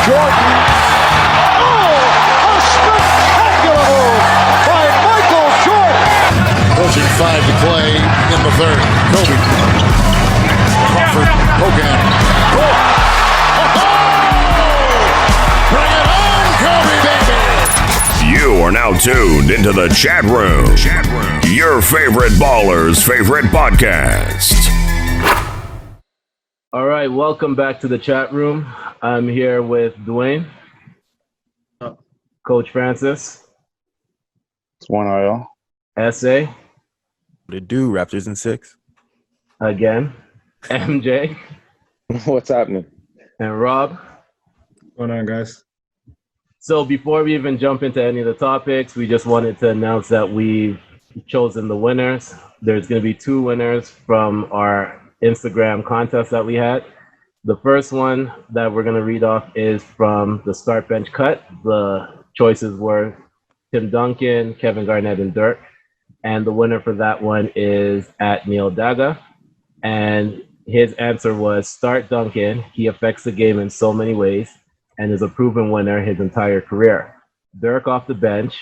Jordan. Oh, a spectacular move by Michael Jordan. Pushing 5 to play in the third. Kobe. Crawford. Hogan. Bring it home, Kobe, baby. You are now tuned into the chat room. Your favorite baller's favorite podcast. All right, welcome back to the chat room. I'm here with Dewayne, Coach Francis, It's one IL. SA, What it do, Raptors in 6? again, MJ, What's happening? and Rob. What's going on, guys? So before we even jump into any of the topics, we just wanted to announce that we've chosen the winners. There's going to be 2 winners from our Instagram contest that we had. The first one that we're going to read off is from the Start Bench Cut. The choices were Tim Duncan, Kevin Garnett, and Dirk. And the winner for that one is at Neil Daga. And his answer was Start Duncan. He affects the game in so many ways and is a proven winner his entire career. Dirk off the bench.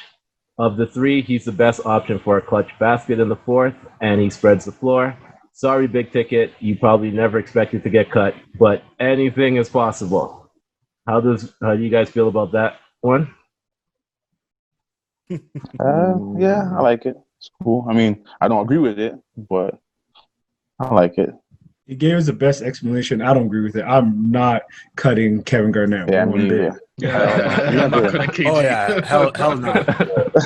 Of the 3, he's the best option for a clutch basket in the 4th, and he spreads the floor. Sorry, big ticket. You probably never expected to get cut, but anything is possible. How do you guys feel about that one? Yeah, I like it. It's cool. I mean, I don't agree with it, but I like it. He gave us the best explanation. I don't agree with it. I'm not cutting Kevin Garnett. Yeah, one me bit. either. Yeah, I'm not cutting KG. Oh, yeah. Hell no.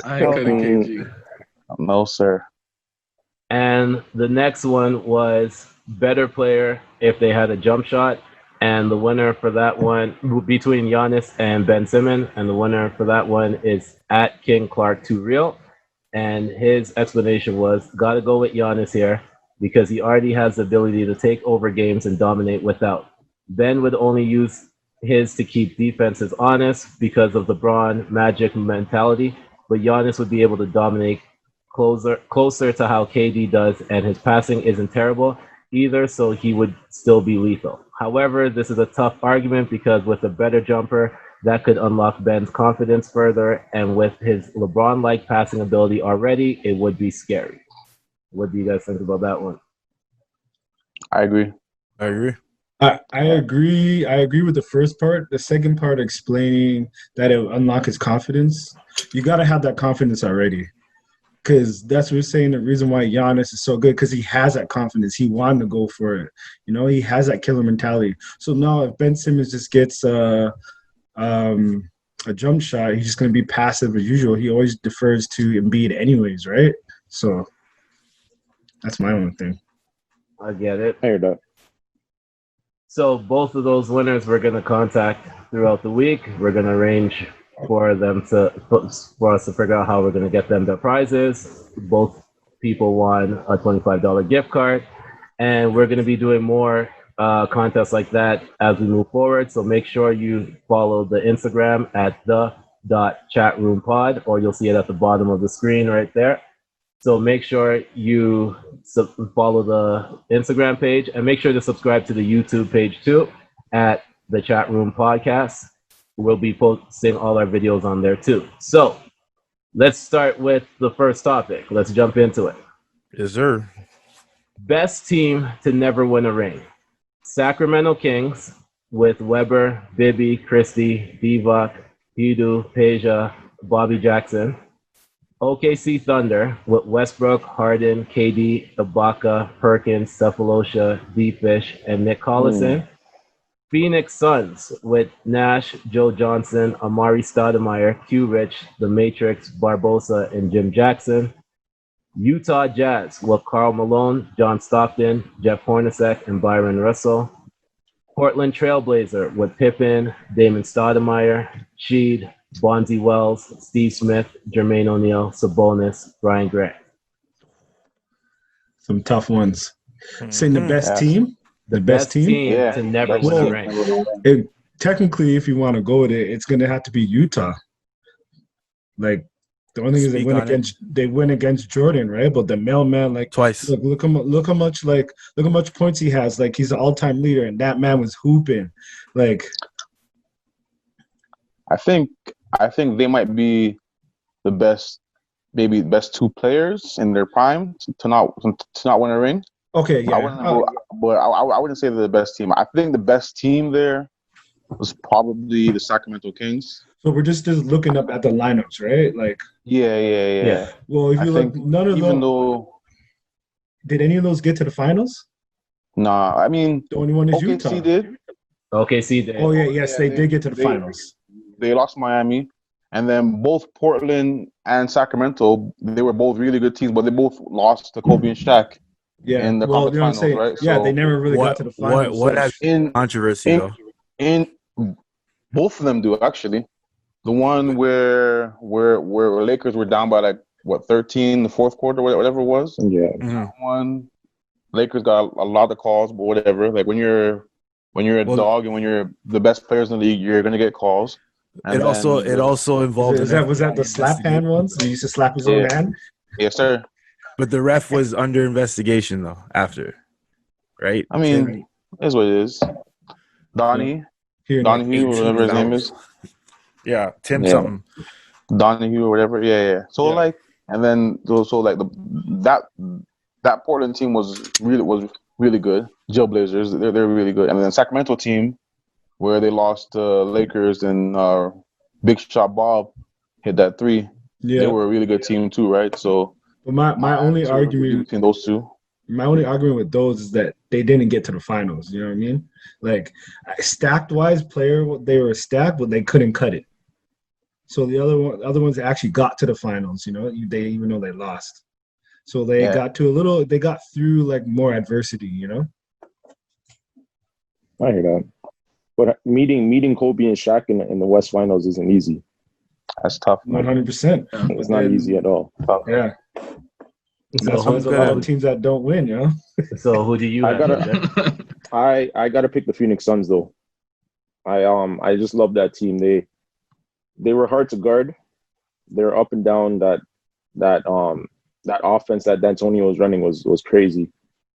I ain't cutting KG. No, sir. And the next one was better player if they had a jump shot. And the winner for that one, between Giannis and Ben Simmons, and the winner for that one is at King Clark 2 Real. And his explanation was, gotta go with Giannis here because he already has the ability to take over games and dominate without. Ben would only use his to keep defenses honest because of the Braun Magic mentality, but Giannis would be able to dominate closer to how KD does, and his passing isn't terrible either, so he would still be lethal. However, this is a tough argument because with a better jumper, that could unlock Ben's confidence further, and with his LeBron-like passing ability already, it would be scary. What do you guys think about that one? I agree. I agree. I agree. I agree with the first part. The second part, explaining that it will unlock his confidence. You got to have that confidence already. Because that's what we're saying, the reason why Giannis is so good, because he has that confidence. He wanted to go for it. You know, he has that killer mentality. So now if Ben Simmons just gets a jump shot, he's just going to be passive as usual. He always defers to Embiid anyways, right? So that's my own thing. I get it. I hear that. So both of those winners we're going to contact throughout the week. We're going to arrange for us to figure out how we're going to get them their prizes. Both people won a $25 gift card, and we're going to be doing more contests like that as we move forward. So make sure you follow the Instagram at the.chatroompod, or you'll see it at the bottom of the screen right there. So make sure you follow the Instagram page, and make sure to subscribe to the YouTube page too at the Chatroom Podcast. We'll be posting all our videos on there too. So let's start with the first topic. Let's jump into it. Yes, sir. Best team to never win a ring. Sacramento Kings with Weber, Bibby, Christie, Divac, Hidu, Peja, Bobby Jackson. OKC Thunder with Westbrook, Harden, KD, Ibaka, Perkins, Cephalosha, D-Fish, and Nick Collison. Phoenix Suns with Nash, Joe Johnson, Amari Stoudemire, Q Rich, The Matrix, Barbosa, and Jim Jackson. Utah Jazz with Karl Malone, John Stockton, Jeff Hornacek, and Byron Russell. Portland Trailblazer with Pippen, Damon Stoudemire, Sheed, Bonzi Wells, Steve Smith, Jermaine O'Neal, Sabonis, Brian Grant. Some tough ones. Saying the best team? The best team? To never win a ring. Technically, if you want to go with it, it's going to have to be Utah. Like, the only thing is they win against Jordan, right? But the mailman, like twice. Look how much points he has. Like, he's an all-time leader, and that man was hooping. Like, I think they might be the best, maybe best two players in their prime to not win a ring. Okay, yeah. I wouldn't say they're the best team. I think the best team there was probably the Sacramento Kings. So we're just looking up at the lineups, right? Like, Yeah. well, if I you think look, none of even them. though, Did any of those get to the finals? nah, I mean, The only one is OKC Utah. did. OKC did. Oh yeah, yes, they did get to the finals. They lost Miami, and then both Portland and Sacramento, they were both really good teams, but they both lost to Kobe and Shaq. Yeah, In the well, you know what I'm conference saying. finals, right? Yeah, So they never really got to the finals. What so- has in controversy though? in both of them do actually. The one where Lakers were down by like what 13 the fourth quarter, whatever it was. Yeah. Mhm. One Lakers got a lot of calls, but whatever. Like when you're a Well- dog and when you're the best players in the league, you're gonna get calls. And It also involved. Is that was that the slap hand ones? He used to slap his own Yeah. hand. Yes, sir. But the ref was under investigation though after, right? I mean, it is what it is. Donnie, Here, Donahue, whatever his name is. Yeah, Tim Yeah. something. Donahue or whatever. Yeah. So Yeah. like, and then so like that Portland team was really good. Jailblazers, they're really good. And then Sacramento team, where they lost to Lakers and Big Shot Bob hit that three. yeah. They were a really good team too, right? So But my only argument between those two. with those is that they didn't get to the finals. You know what I mean? Like stacked wise, they were stacked, but they couldn't cut it. So the other ones actually got to the finals. You know, even though they lost, so they got through like more adversity. You know. I hear that. But meeting Kobe and Shaq in the West Finals isn't easy. That's tough. 100%. It's not easy at all. Yeah. So That's why there's a lot of teams that don't win. You know. So who do you I have? gotta- Jeff? I gotta pick the Phoenix Suns though. I just love that team. They were hard to guard. They're up and down. That offense that D'Antonio was running was crazy.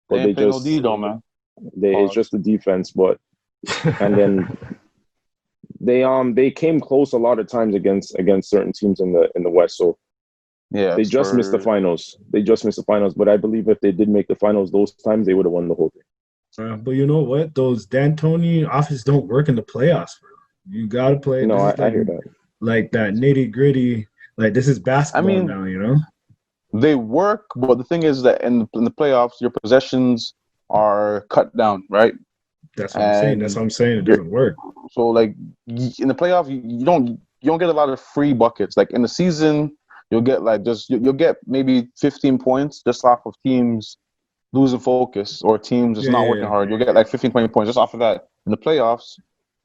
But They ain't play no D though, man. it's just the defense, but and then they came close a lot of times against certain teams in the West. So Yeah. they just missed the finals. But I believe if they did make the finals those times, they would have won the whole thing. But you know what? Those D'Antoni offenses don't work in the playoffs, bro. You gotta play. No, this is I hear that. Like that nitty gritty. Like this is basketball now. You know. They work, but the thing is that in the playoffs, your possessions are cut down, right? That's what I'm saying. That's what I'm saying. It doesn't work. So like in the playoff, you don't get a lot of free buckets. Like in the season, you'll get you'll get maybe 15 points just off of teams losing focus or teams just not working hard. You'll get like 15, 20 points just off of that. In the playoffs,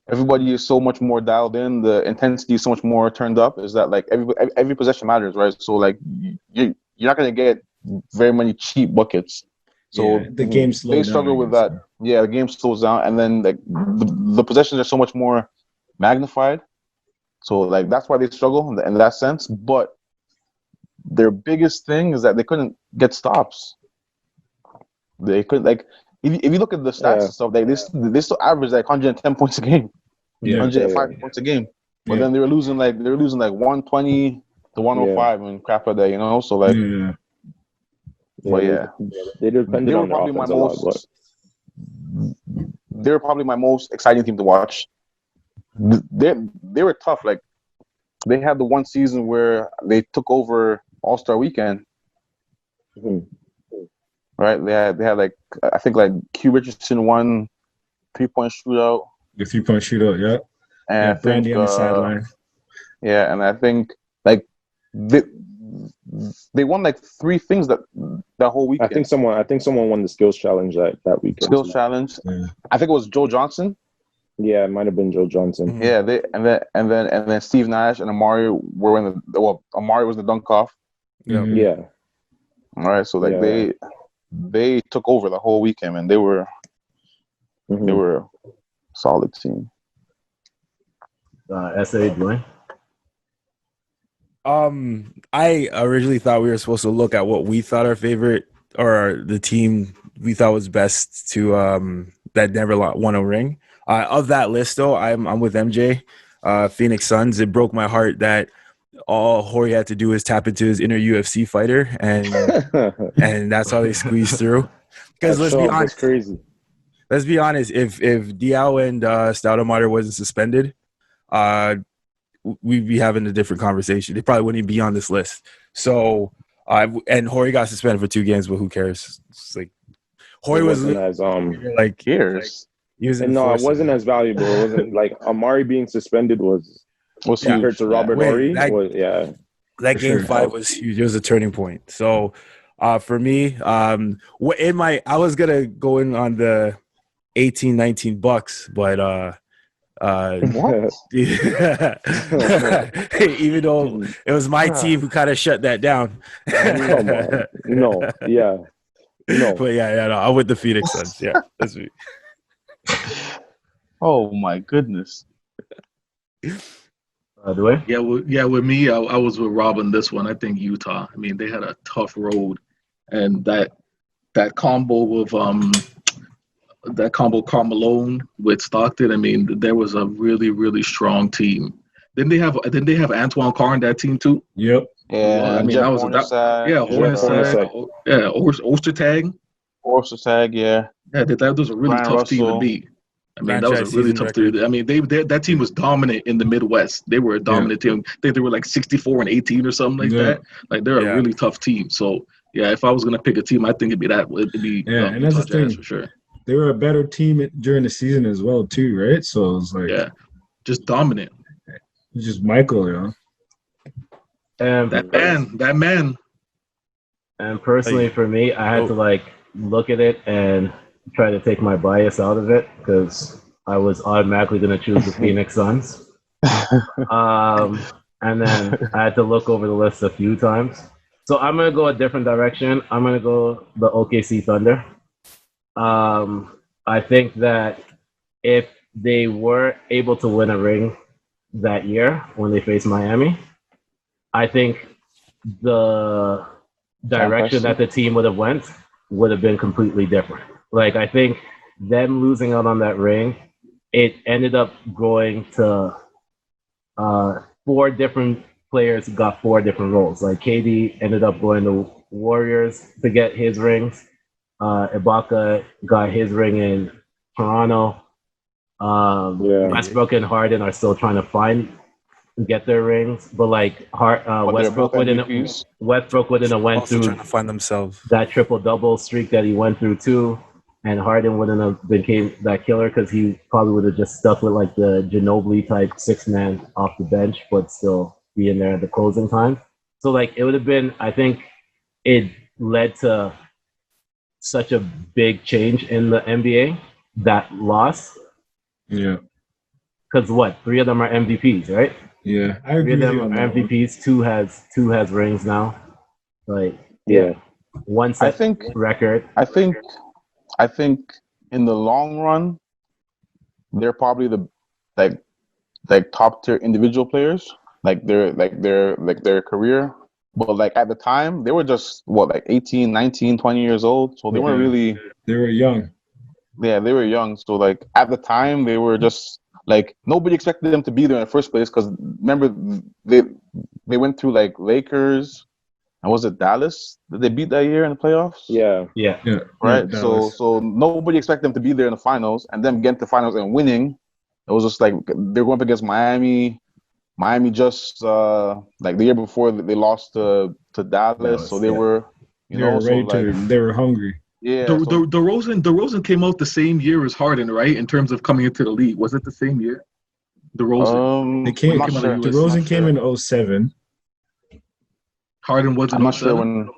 everybody is so much more dialed in. The intensity is so much more turned up. Is that like every possession matters, right? So like you're not gonna get very many cheap buckets. So the game slows down. They struggle with that. Yeah, the game slows down, and then like the possessions are so much more magnified. So like that's why they struggle in that sense. But their biggest thing is that they couldn't get stops. They couldn't like if you look at the stats and stuff, like they still average like 110 points a game, 105 points a game. But then they were losing like 120 to 105 and crap like that, you know. So like, they depended on their offense a lot. But they were probably my most exciting team to watch. They were tough. Like they had the one season where they took over All-Star Weekend. Right? They had like I think like Q Richardson won 3-point shootout. The 3-point shootout, yeah. And I think, Brandy on the sideline. Yeah, and I think like they won like 3 things that whole weekend. I think someone won the skills challenge that weekend. Skills challenge. Yeah. I think it was Joe Johnson. Yeah, it might have been Joe Johnson. Yeah, and then Steve Nash and Amari were in Amari was the dunk off. Yeah. All right, so like they took over the whole weekend, and they were a solid team. SA Dewayne. I originally thought we were supposed to look at what we thought our favorite or the team we thought was best to that never won a ring. Of that list, though, I'm with MJ. Phoenix Suns, it broke my heart that all Horry had to do is tap into his inner UFC fighter, and that's how they squeezed through. Because let's be honest, crazy. Let's be honest. If Diao and Stoudemire wasn't suspended, we'd be having a different conversation. They probably wouldn't be on this list. So, and Horry got suspended for 2 games, but who cares? It's like Horry was as like cares. It wasn't as valuable. It wasn't like Amari being suspended was compared to Robert Horry. That game 5 was huge. It was a turning point. So, for me, I was gonna go in on the 18-19 Bucks, but even though it was my team who kind of shut that down. Come on. No. But no, I'm with the Phoenix Suns. Yeah, that's me. Oh my goodness. Dewayne? Yeah, with me, I was with Rob on this one. I think Utah. I mean, they had a tough road, and that combo of Karl Malone with Stockton. I mean, there was a really, really strong team. Didn't they have Antoine Carr on that team too? Yep. Yeah, I mean, that was Ostertag. Ostertag, yeah. Yeah, that was a really Brian tough team Russell. to beat. I mean, that was a really tough team. I mean, that team was dominant in the Midwest. They were a dominant team. They were like 64-18 or something like that. Like they're a really tough team. So yeah, if I was gonna pick a team, I think it'd be and that's the thing. for sure. They were a better team during the season as well too, right? So it was like just dominant. Just Michael, And that man. And personally, for me, I had to look at it and try to take my bias out of it because I was automatically going to choose the Phoenix Suns. And then I had to look over the list a few times. So I'm going to go a different direction. I'm going to go the OKC Thunder. I think that if they were able to win a ring that year when they faced Miami, I think the direction that the team would have went would have been completely different. Like, I think them losing out on that ring, it ended up going to 4 different players got 4 different roles. Like, KD ended up going to Warriors to get his rings. Ibaka got his ring in Toronto. Westbrook and Harden are still trying to get their rings, but Westbrook wouldn't have went Also through trying to find themselves that triple-double streak that he went through too, and Harden wouldn't have became that killer because he probably would have just stuck with like the Ginobili type 6-man off the bench, but still be in there at the closing time. So like it would have been, I think it led to such a big change in the NBA, that loss. Yeah. Because 3 of them are MVPs, right? Yeah, I agree. 3 of them are MVPs. Two has rings now. Like one set record. I think in the long run, they're probably the top tier individual players. Like their career. But like at the time, they were just 18, 19, 20 years old. So they weren't really. They were young. Yeah, they were young. So like at the time, they were just like nobody expected them to be there in the first place. Because remember, they went through like Lakers, and was it Dallas that they beat that year in the playoffs? Yeah. Right. Yeah, so nobody expected them to be there in the finals, and them getting to the finals and winning. It was just like they're going up against Miami. Miami just like the year before they lost to Dallas, so they were they were hungry. Yeah, DeRozan came out the same year as Harden, right? In terms of coming into the league, was it the same year? DeRozan. DeRozan came in 2007. Harden wasn't. I'm not sure when.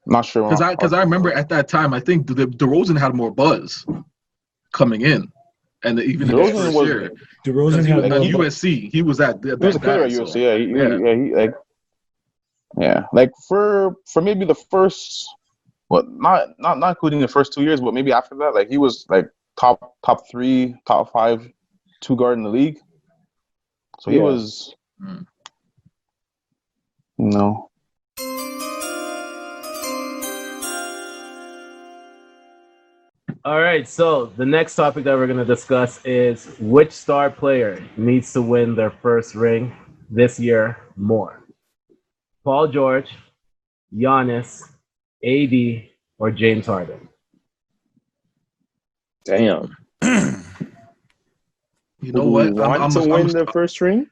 Not sure because I remember at that time I think DeRozan had more buzz coming in, and even in the first year, DeRozan had at USC. He was at he was a player at USC. Yeah. Like for maybe the first. Well, not including the first 2 years, but maybe after that, like he was like top 3, top 5, 2 guard in the league. So he was, All right, so the next topic that we're going to discuss is which star player needs to win their first ring this year more? Paul George, Giannis, AD, or James Harden? Damn. You know Do what? we want to win the first ring?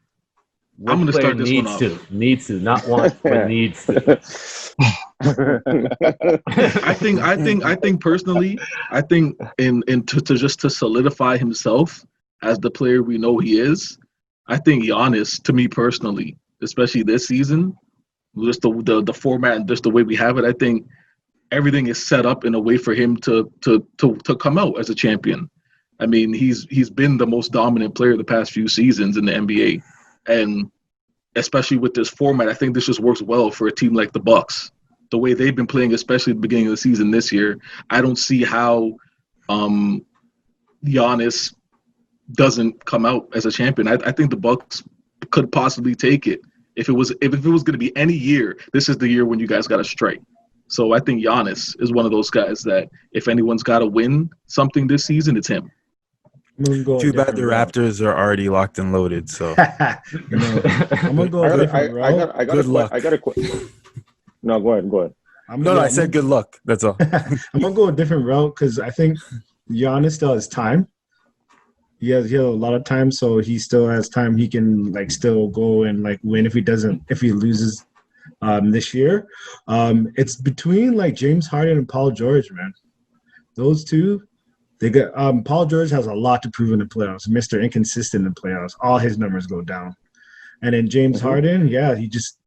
Which I'm gonna player start this one off. needs to, not want, but needs to. I think personally, I think to just to solidify himself as the player we know he is, I think Giannis, to me personally, especially this season, just the format and just the way we have it, I think everything is set up in a way for him to come out as a champion. I mean, he's been the most dominant player the past few seasons in the NBA, and especially with this format, I think this just works well for a team like the Bucks. The way they've been playing, especially at the beginning of the season this year, I don't see how Giannis doesn't come out as a champion. I think the Bucks could possibly take it if it was going to be any year. This is the year when you guys got to strike. So I think Giannis is one of those guys that if anyone's got to win something this season, it's him. Too bad the Raptors are already locked and loaded. So I'm gonna go a different route. Good luck. I got a question. No, go ahead. I said good luck. That's all. I'm gonna go a different route because I think Giannis still has time. He has a lot of time, so he still has time. He can still go and win if he loses this year. It's between James Harden and Paul George, man. Those two. They got Paul George has a lot to prove in the playoffs. Mr. Inconsistent in the playoffs. All his numbers go down. And then James Harden, he just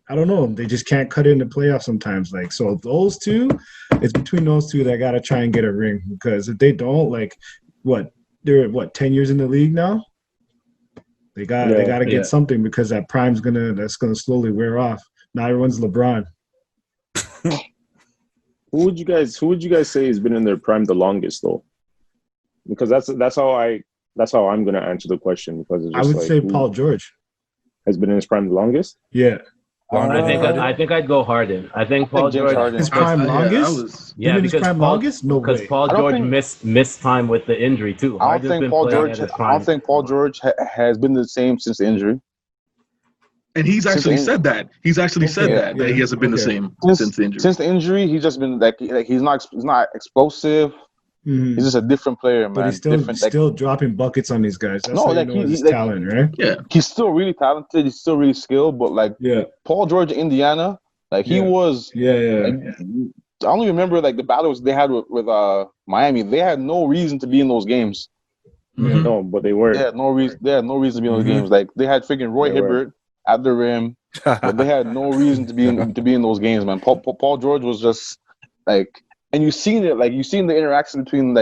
I don't know. They just can't cut it in the playoffs sometimes. So those two, it's between those two that gotta try and get a ring. Because if they don't, they're 10 years in the league now? They gotta get something because that prime's that's gonna slowly wear off. Now everyone's LeBron. Who would you guys say has been in their prime the longest though? Because that's how I'm gonna answer the question, because it's just I would say Paul George has been in his prime the longest. Yeah. I think I'd go Harden. I think Paul George his prime longest. Because longest. No because way. Paul George missed time with the injury too. I don't think Paul George has been the same since the injury. And he's actually said that. He's actually said that he hasn't been the same since the injury. Since the injury, he's just been he's not explosive. Mm-hmm. He's just a different player, man. But he's still dropping buckets on these guys. That's how you know his talent, right? Yeah, he's still really talented. He's still really skilled. But Paul George in Indiana, he was. Yeah. I don't even remember the battles they had with Miami. They had no reason to be in those games. Mm-hmm. No, but they were. They had no reason. They had no reason to be in those games. They had freaking Roy Hibbert at the rim, but they had no reason to be in those games, man. Paul George was just and you've seen it, you've seen the interaction between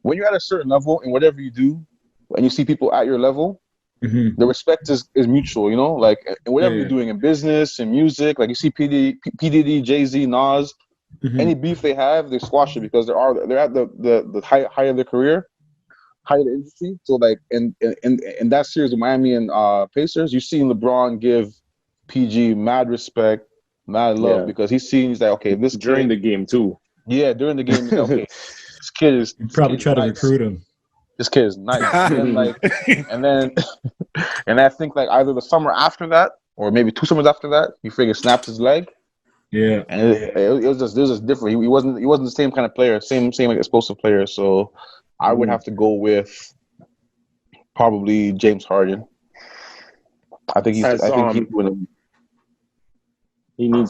when you're at a certain level and whatever you do, and you see people at your level, the respect is mutual, and whatever you're doing in business and music, you see P. Diddy, Jay-Z, Nas, any beef they have, they squash it because they're at the height of their career. Height of the industry. So in that series of Miami and Pacers, you've seen LeBron give PG mad respect, mad love because he's like, okay, this during the game too. Yeah, during the game, okay, this kid is probably try to recruit him. This kid is nice. and then I think either the summer after that or maybe 2 summers after that, he freaking snapped his leg. Yeah, and it was just different. He wasn't the same kind of player, same explosive player. So I would have to go with probably James Harden. I think he needs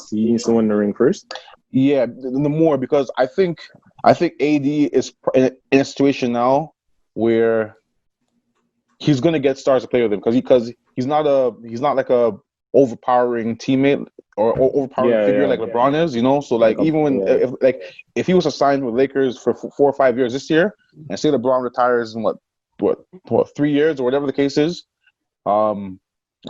to win the ring first. Yeah, the more, because I think AD is in a situation now where he's gonna get stars to play with him because he's not like a overpowering teammate or overpowering figure like LeBron is, So even when if he was assigned with Lakers for 4 or 5 years this year, and say LeBron retires in what 3 years or whatever the case is, or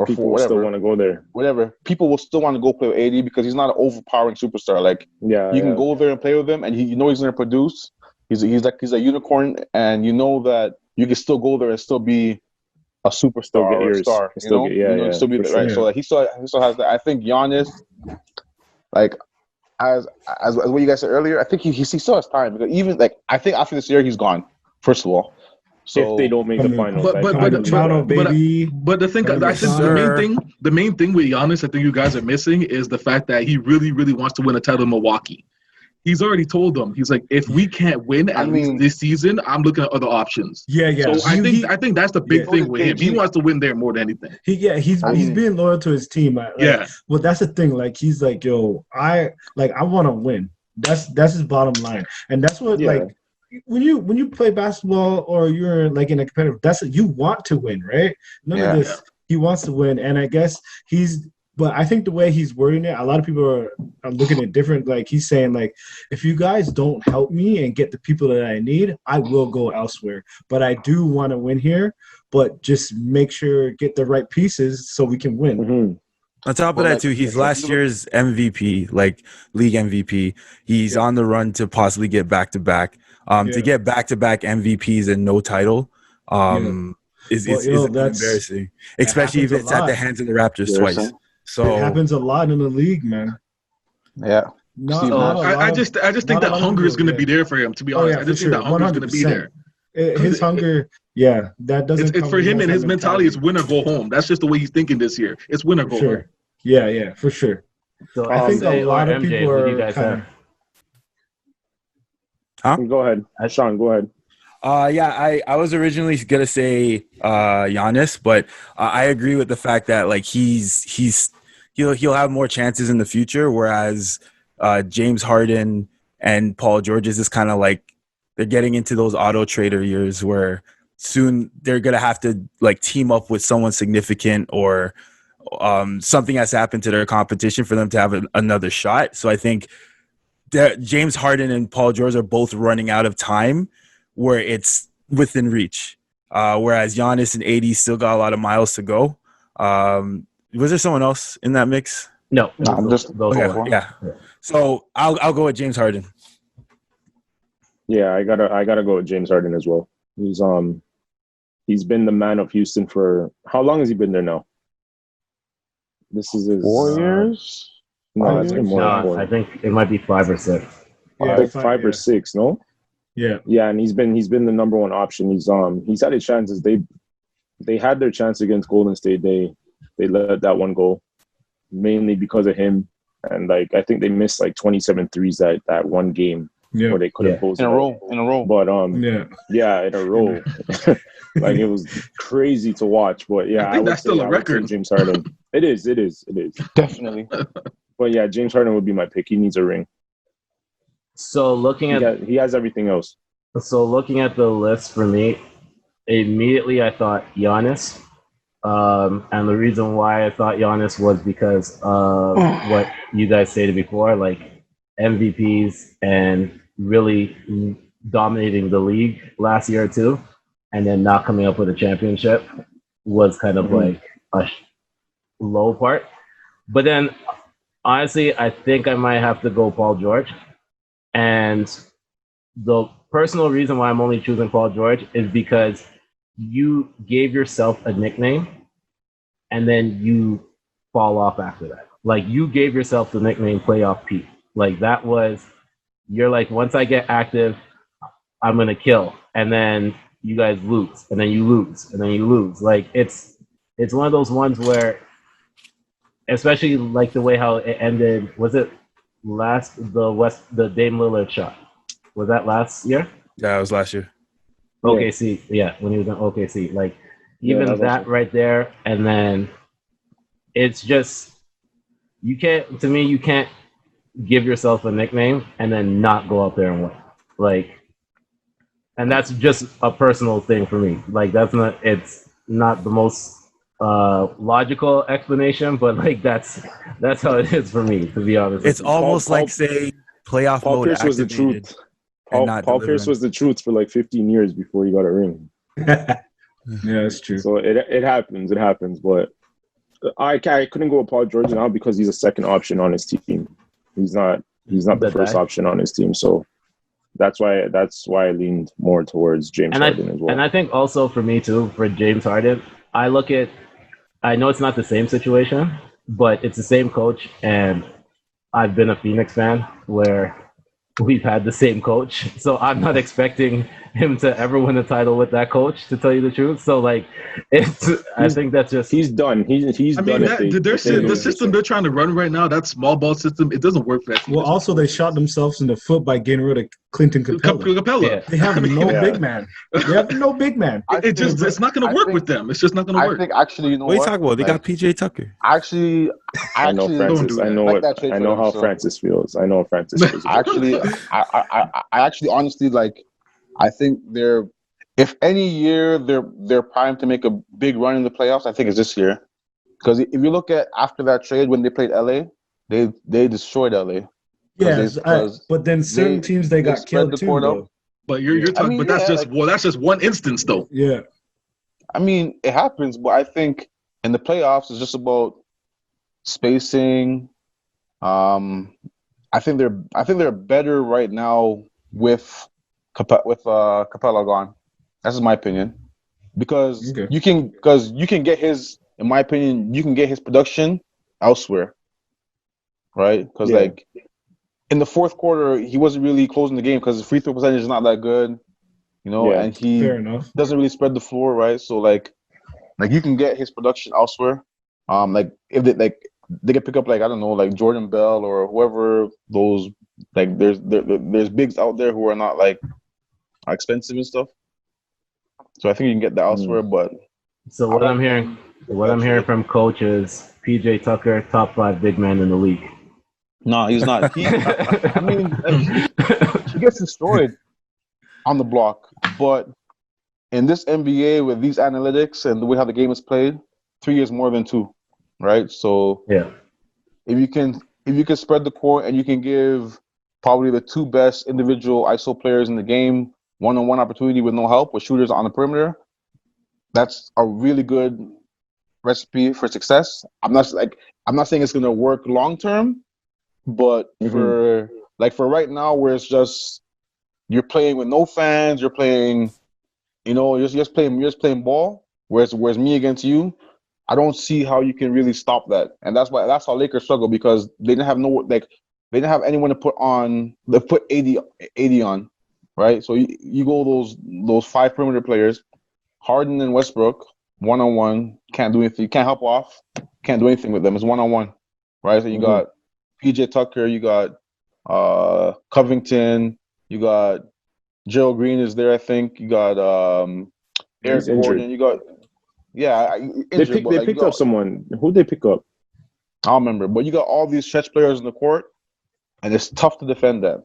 people will still want to go there. Whatever, people will still want to go play with AD because he's not an overpowering superstar. You can go there and play with him, and he's going to produce. He's a unicorn, and that you can still go there and still be a superstar or a star. Still be right. So he still has that. I think Giannis, as what you guys said earlier, I think he still has time because even like I think after this year he's gone. First of all, so if they don't make the finals, Toronto, baby. But the thing, I think the main thing with Giannis, I think you guys are missing is the fact that he really, really wants to win a title in Milwaukee. He's already told them. He's like, if we can't win at least this season, I'm looking at other options. Yeah. So I think that's the big thing with him. He wants to win there more than anything. He's being loyal to his team. Well, that's the thing. Like he's like, yo, I want to win. That's his bottom line, and that's what like when you play basketball or you're like in a competitive, that's what you want to win, right? None of this. He wants to win, and I guess But I think the way he's wording it, a lot of people are looking at it different. Like he's saying, like, if you guys don't help me and get the people that I need, I will go elsewhere. But I do want to win here. But just make sure get the right pieces so we can win. Mm-hmm. On top of that, too, he's last year's MVP, like league MVP. He's on the run to possibly get back-to-back. To get back-to-back MVPs and no title is embarrassing, especially if it's at the hands of the Raptors twice. So it happens a lot in the league, man. Yeah. I just think that hunger is going to be there for him. To be honest, I just think that hunger is going to be there. His hunger, that doesn't. It's for him and his mentality is win or go home. That's just the way he's thinking this year. It's win or go home. Yeah, for sure. So I think a lot of people are. You guys have? Go ahead, Sean. Go ahead. I was originally gonna say Giannis, but I agree with the fact that like he'll have more chances in the future, whereas James Harden and Paul George is just kind of like they're getting into those auto trader years where soon they're gonna have to like team up with someone significant or something has happened to their competition for them to have another shot. So I think that James Harden and Paul George are both running out of time where it's within reach, whereas Giannis and AD still got a lot of miles to go. Was there someone else in that mix? No, I'm just yeah. So I'll go with James Harden. Yeah, I gotta go with James Harden as well. He's been the man of Houston for how long has he been there now? This is his 4 years. No, it's been more than 4. I think it might be 5 or 6. Five or 6, no? Yeah, and he's been the number one option. He's had his chances. They had their chance against Golden State. They let that one go, mainly because of him. And like I think they missed like 27 threes that one game where they could have posted in a row. But in a row. Like it was crazy to watch. But I think that's still a record. James Harden. It is. Definitely. But yeah, James Harden would be my pick. He needs a ring. So he has everything else. So looking at the list for me, immediately I thought Giannis. And the reason why I thought Giannis was because of what you guys stated before, like MVPs and really dominating the league last year or two, and then not coming up with a championship was kind of like a low part. But then, honestly, I think I might have to go Paul George. And the personal reason why I'm only choosing Paul George is because you gave yourself a nickname and then you fall off after that. Like you gave yourself the nickname Playoff Pete. Like that was, you're like, once I get active, I'm going to kill. And then you guys lose and then you lose and then you lose. Like it's one of those ones where, especially like the way how it ended, was it the Dame Lillard shot? Was that last year? Yeah, it was last year. OKC, when he was in OKC. Like, even that right there, and then it's just, you can't give yourself a nickname and then not go out there and win. Like, and that's just a personal thing for me. Like, it's not the most logical explanation, but like that's how it is for me, to be honest. It's almost like saying playoff Paul mode Pierce was the truth. Paul Pierce was the truth for like 15 years before he got a ring. Yeah, it's true. So it happens, but I couldn't go with Paul George now because he's a second option on his team. He's not the first option on his team. So that's why I leaned more towards James Harden as well. And I think also for me too, for James Harden, I know it's not the same situation, but it's the same coach, and I've been a Phoenix fan where we've had the same coach, so I'm not expecting him to ever win a title with that coach, to tell you the truth. So like, I think that's just he's done. He's I mean, done. the system they're trying to run right now, that small ball system, it doesn't work for that team. Well, also they shot themselves in the foot by getting rid of Clinton Capella. Yeah. They have big man. They have no big man. It's not going to work with them. It's just not going to work. I think actually, you know What are you talking about? They got PJ Tucker. Actually, I know Francis. I know like what. I know how Francis feels. I know how Francis feels. Actually, I actually honestly like. I think they're. If any year they're primed to make a big run in the playoffs, I think it's this year. Because if you look at after that trade when they played LA, they destroyed LA. Yes, but then certain teams they got killed too. Though. But you're talking. But that's just one instance though. Yeah. I mean, it happens, but I think in the playoffs it's just about spacing. I think they're better right now with Capella gone. That's my opinion, because you can get his, in my opinion, you can get his production elsewhere, right? Because like in the fourth quarter, he wasn't really closing the game because his free throw percentage is not that good, you know, and he doesn't really spread the floor, right? So like you can get his production elsewhere. Like if they could pick up like I don't know, like Jordan Bell or whoever those like there's bigs out there who are not like expensive and stuff. So I think you can get that elsewhere, but so what I'm hearing from coach is PJ Tucker, top 5 big man in the league. No, he's not. I mean, he gets destroyed on the block, but in this NBA with these analytics and the way how the game is played, 3 is more than 2, right? So yeah, if you can spread the court and you can give probably the 2 best individual ISO players in the game one-on-one opportunity with no help with shooters on the perimeter, that's a really good recipe for success. I'm not saying it's gonna work long term, but for right now where it's just you're playing with no fans, you're playing, you know, you're just playing ball, whereas me against you, I don't see how you can really stop that. And that's how Lakers struggle, because they didn't have anyone to put AD on. Right, so you go those 5 perimeter players, Harden and Westbrook, 1-on-1, can't do anything, can't help off, can't do anything with them. It's 1-on-1, right? So you got PJ Tucker, you got Covington, you got Gerald Green is there, I think. You got Eric Gordon, you got injured, they picked up someone. Who'd they pick up? I don't remember, but you got all these stretch players in the court, and it's tough to defend that.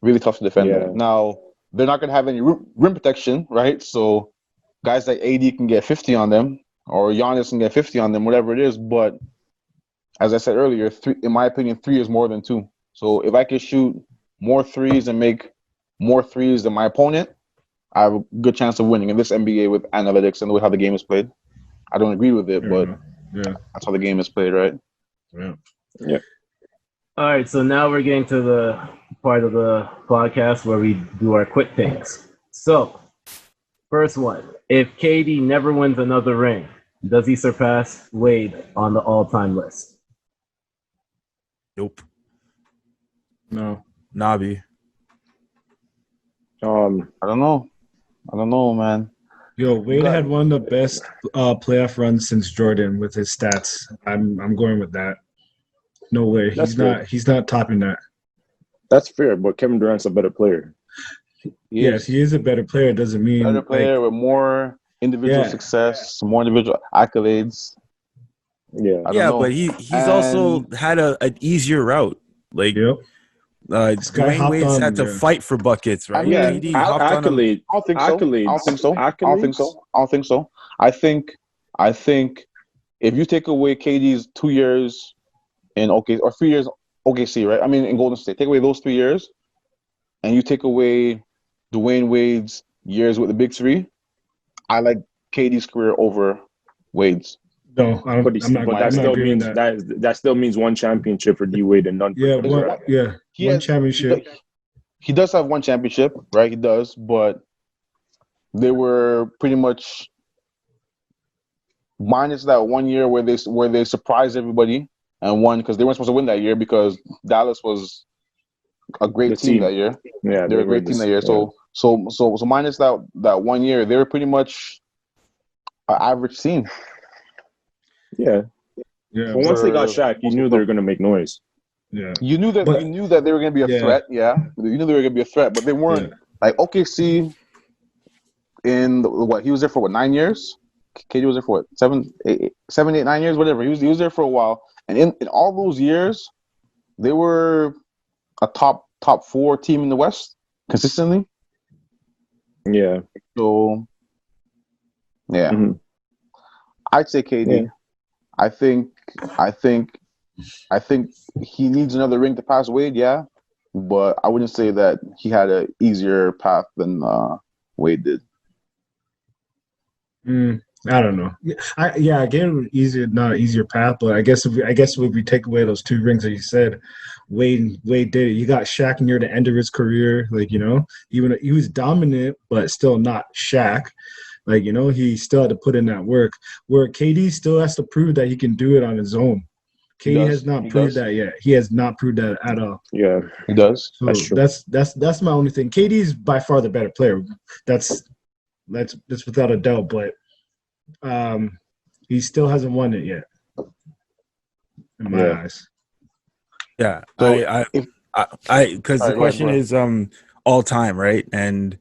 Really tough to defend that. Now, they're not going to have any rim protection, right? So guys like AD can get 50 on them, or Giannis can get 50 on them, whatever it is. But as I said earlier, in my opinion, 3 is more than 2. So if I can shoot more threes and make more threes than my opponent, I have a good chance of winning in this NBA with analytics and the way how the game is played. I don't agree with it, but that's how the game is played, right? Yeah. All right, so now we're getting to the part of the podcast where we do our quick takes. So, first one, if KD never wins another ring, does he surpass Wade on the all-time list? Nope. No. Nabi. I don't know, man. Yo, Wade had one of the best playoff runs since Jordan with his stats. I'm going with that. No way. He's not topping that. That's fair, but Kevin Durant's a better player. Yes, he is a better player. Doesn't mean better player with more individual success, more individual accolades. Yeah, but he's also had an easier route. Like Dwayne Wade's had to fight for buckets, right? Accolades. I don't think so. I think if you take away KD's 2 years in OKC or 3 years OKC, right? I mean, in Golden State, take away those 3 years, and you take away Dwayne Wade's years with the Big Three, I like KD's career over Wade's. No, but that still means one championship for D Wade and none. One championship. He does have one championship, right? He does, but they were pretty much minus that 1 year where they surprised everybody and won because they weren't supposed to win that year because Dallas was a great team that year. Yeah, they were a great team that year. Yeah. So minus that 1 year, they were pretty much an average team. Yeah. Yeah. But once they got Shaq, you knew they were going to make noise. Yeah. You knew that they were going to be a threat. Yeah, you knew they were going to be a threat, but they weren't. Like OKC, he was there for 9 years. KD was there for 7, 8, 9 years, whatever. He was there for a while, and in all those years, they were a top 4 team in the West consistently. Yeah. So, yeah, I'd say KD. Yeah. I think he needs another ring to pass Wade. Yeah, but I wouldn't say that he had an easier path than Wade did. I don't know. I get it easier, not an easier path, but I guess if we take away those 2 rings that you said, Wade did it. You got Shaq near the end of his career, like, you know, even he was dominant, but still not Shaq. Like, you know, he still had to put in that work. Where KD still has to prove that he can do it on his own. KD has not proved that yet. He has not proved that at all. Yeah, he does. So that's my only thing. KD's by far the better player. That's without a doubt. But he still hasn't won it yet. In my eyes. Yeah, so because the question is all time, right? And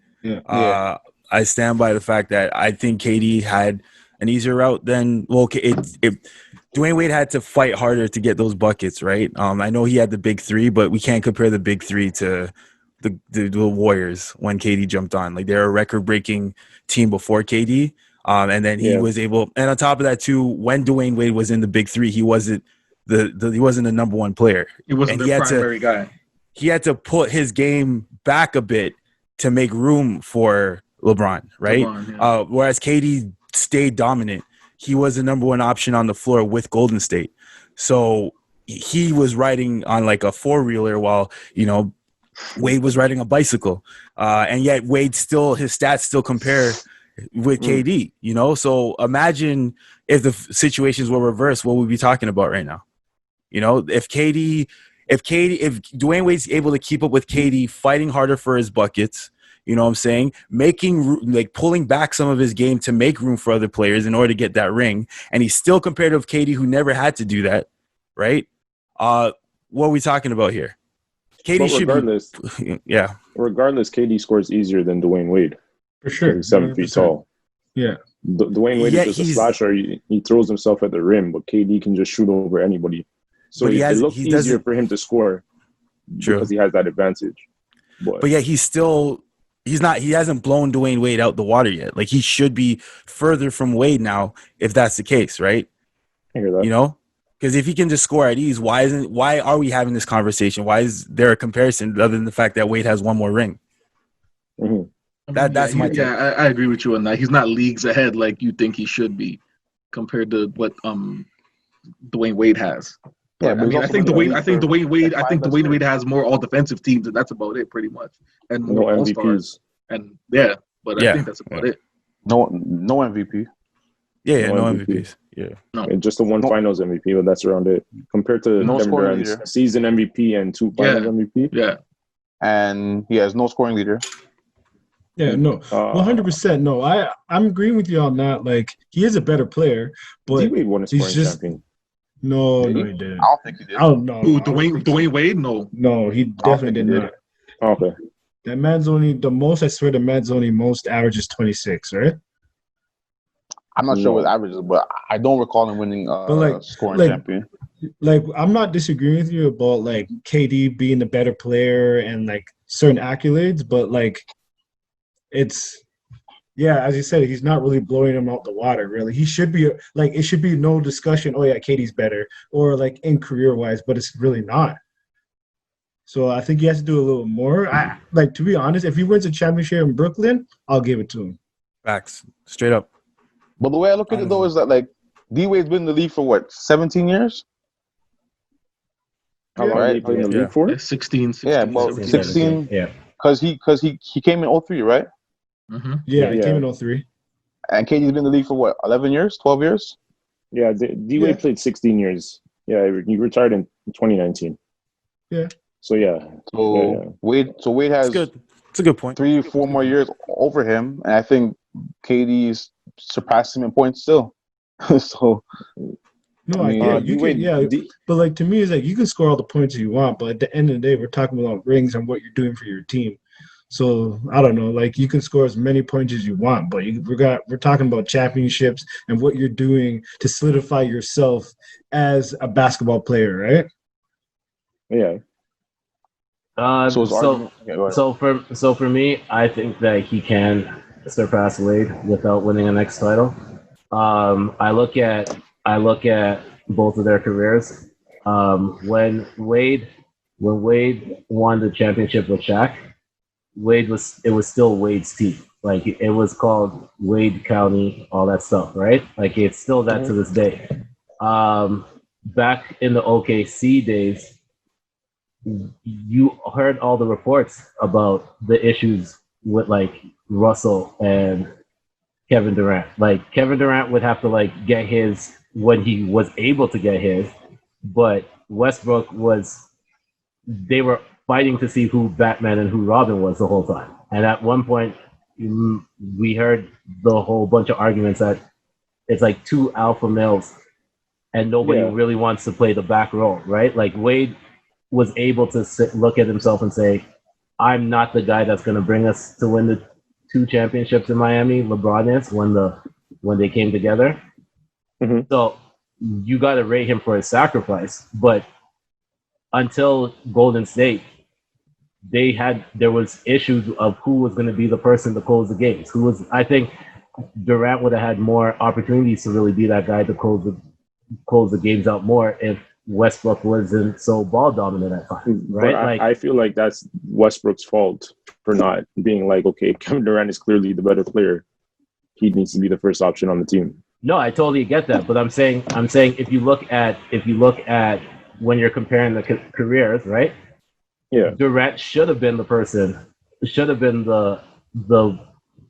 I stand by the fact that I think KD had an easier route than Dwayne Wade had to fight harder to get those buckets, right? I know he had the big 3, but we can't compare the big 3 to the Warriors when KD jumped on. Like, they're a record-breaking team before KD, and then he was able. And on top of that, too, when Dwayne Wade was in the big 3, he wasn't he wasn't the number 1 player. He wasn't the primary guy. He had to put his game back a bit to make room for LeBron, right? Whereas KD stayed dominant. He was the number 1 option on the floor with Golden State. So he was riding on like a 4-wheeler while, you know, Wade was riding a bicycle. And yet his stats still compare with KD, you know? So imagine if the situations were reversed, what we'd be talking about right now. You know, if Dwayne Wade's able to keep up with KD, fighting harder for his buckets, you know what I'm saying? Pulling back some of his game to make room for other players in order to get that ring. And he's still compared to KD, who never had to do that, right? What are we talking about here? KD should be... Yeah. Regardless, KD scores easier than Dwayne Wade. For sure. He's 7 feet tall. Yeah. Dwayne Wade is just a slasher. He throws himself at the rim, but KD can just shoot over anybody. So it looks easier for him to score because he has that advantage. But yeah, he hasn't blown Dwayne Wade out the water yet. Like, he should be further from Wade now if that's the case, right? I hear that. You know? Because if he can just score at ease, why are we having this conversation? Why is there a comparison other than the fact that Wade has 1 more ring? Mm-hmm. That's my take. Yeah, I agree with you on that. He's not leagues ahead like you think he should be compared to what Dwayne Wade has. Yeah, but I think Dwayne Wade has more all defensive teams, and that's about it, pretty much. And more no All-Stars. And I think that's about it. No MVP. Yeah, no MVPs. Yeah, and just the 1 Finals MVP, but that's around it. Compared to Kevin Durant's season MVP and 2 Finals MVP. Yeah, and he has no scoring leader. Yeah, no, 100%. No, I'm agreeing with you on that. Like, he is a better player, but D-Wade won a scoring champion. No, he didn't. I don't think he did. I don't know. Dwayne Wade? No, he definitely did not. Okay. That man's only the most. I swear, the man's only most average is 26, right? I'm not sure what average is, but I don't recall him winning scoring champion. Like, I'm not disagreeing with you about like KD being the better player and like certain accolades, but like it's. Yeah, as you said, he's not really blowing him out the water, really. He should be, like, it should be no discussion, oh, yeah, KD's better, or, like, in career-wise, but it's really not. So I think he has to do a little more. To be honest, if he wins a championship in Brooklyn, I'll give it to him. Facts. Straight up. But the way I look at it, though, is that, like, D-Wade's been in the league for, 17 years? How long did he play in the league for? 16. Yeah, well, 16. Yeah. Because he came in 03, right? Mm-hmm. Yeah, he came in 03. And KD's been in the league for 11 years, 12 years? Yeah, D-Wade played 16 years. Yeah, he retired in 2019. Yeah. So yeah. Wade has good. It's a good point. 3-4 more years over him, and I think KD's surpassed him in points still. So. No, I get you can, but like to me, it's like you can score all the points you want, but at the end of the day, we're talking about rings and what you're doing for your team. So I don't know, like you can score as many points as you want, but we're talking about championships and what you're doing to solidify yourself as a basketball player, right? Yeah. So for me, I think that he can surpass Wade without winning a next title. I look at both of their careers. When Wade won the championship with Shaq, it was still Wade's team. Like it was called Wade County, all that stuff, right? Like it's still that to this day. Back in the OKC days, you heard all the reports about the issues with like Russell and Kevin Durant. Like Kevin Durant would have to like get his when he was able to get his, but Westbrook they were fighting to see who Batman and who Robin was the whole time. And at one point, we heard the whole bunch of arguments that it's like two alpha males and nobody really wants to play the back role, right? Like Wade was able to look at himself and say, I'm not the guy that's going to bring us to win the 2 championships in Miami. LeBron is when they came together. Mm-hmm. So you got to rate him for his sacrifice. But until Golden State, there was issues of who was going to be the person to close the games. I think Durant would have had more opportunities to really be that guy to close the games out more if Westbrook wasn't so ball dominant at times, right? But I feel like that's Westbrook's fault for not being like, okay, Kevin Durant is clearly the better player. He needs to be the first option on the team. No, I totally get that, but I'm saying if you look at when you're comparing the careers, right? Yeah, Durant should have been the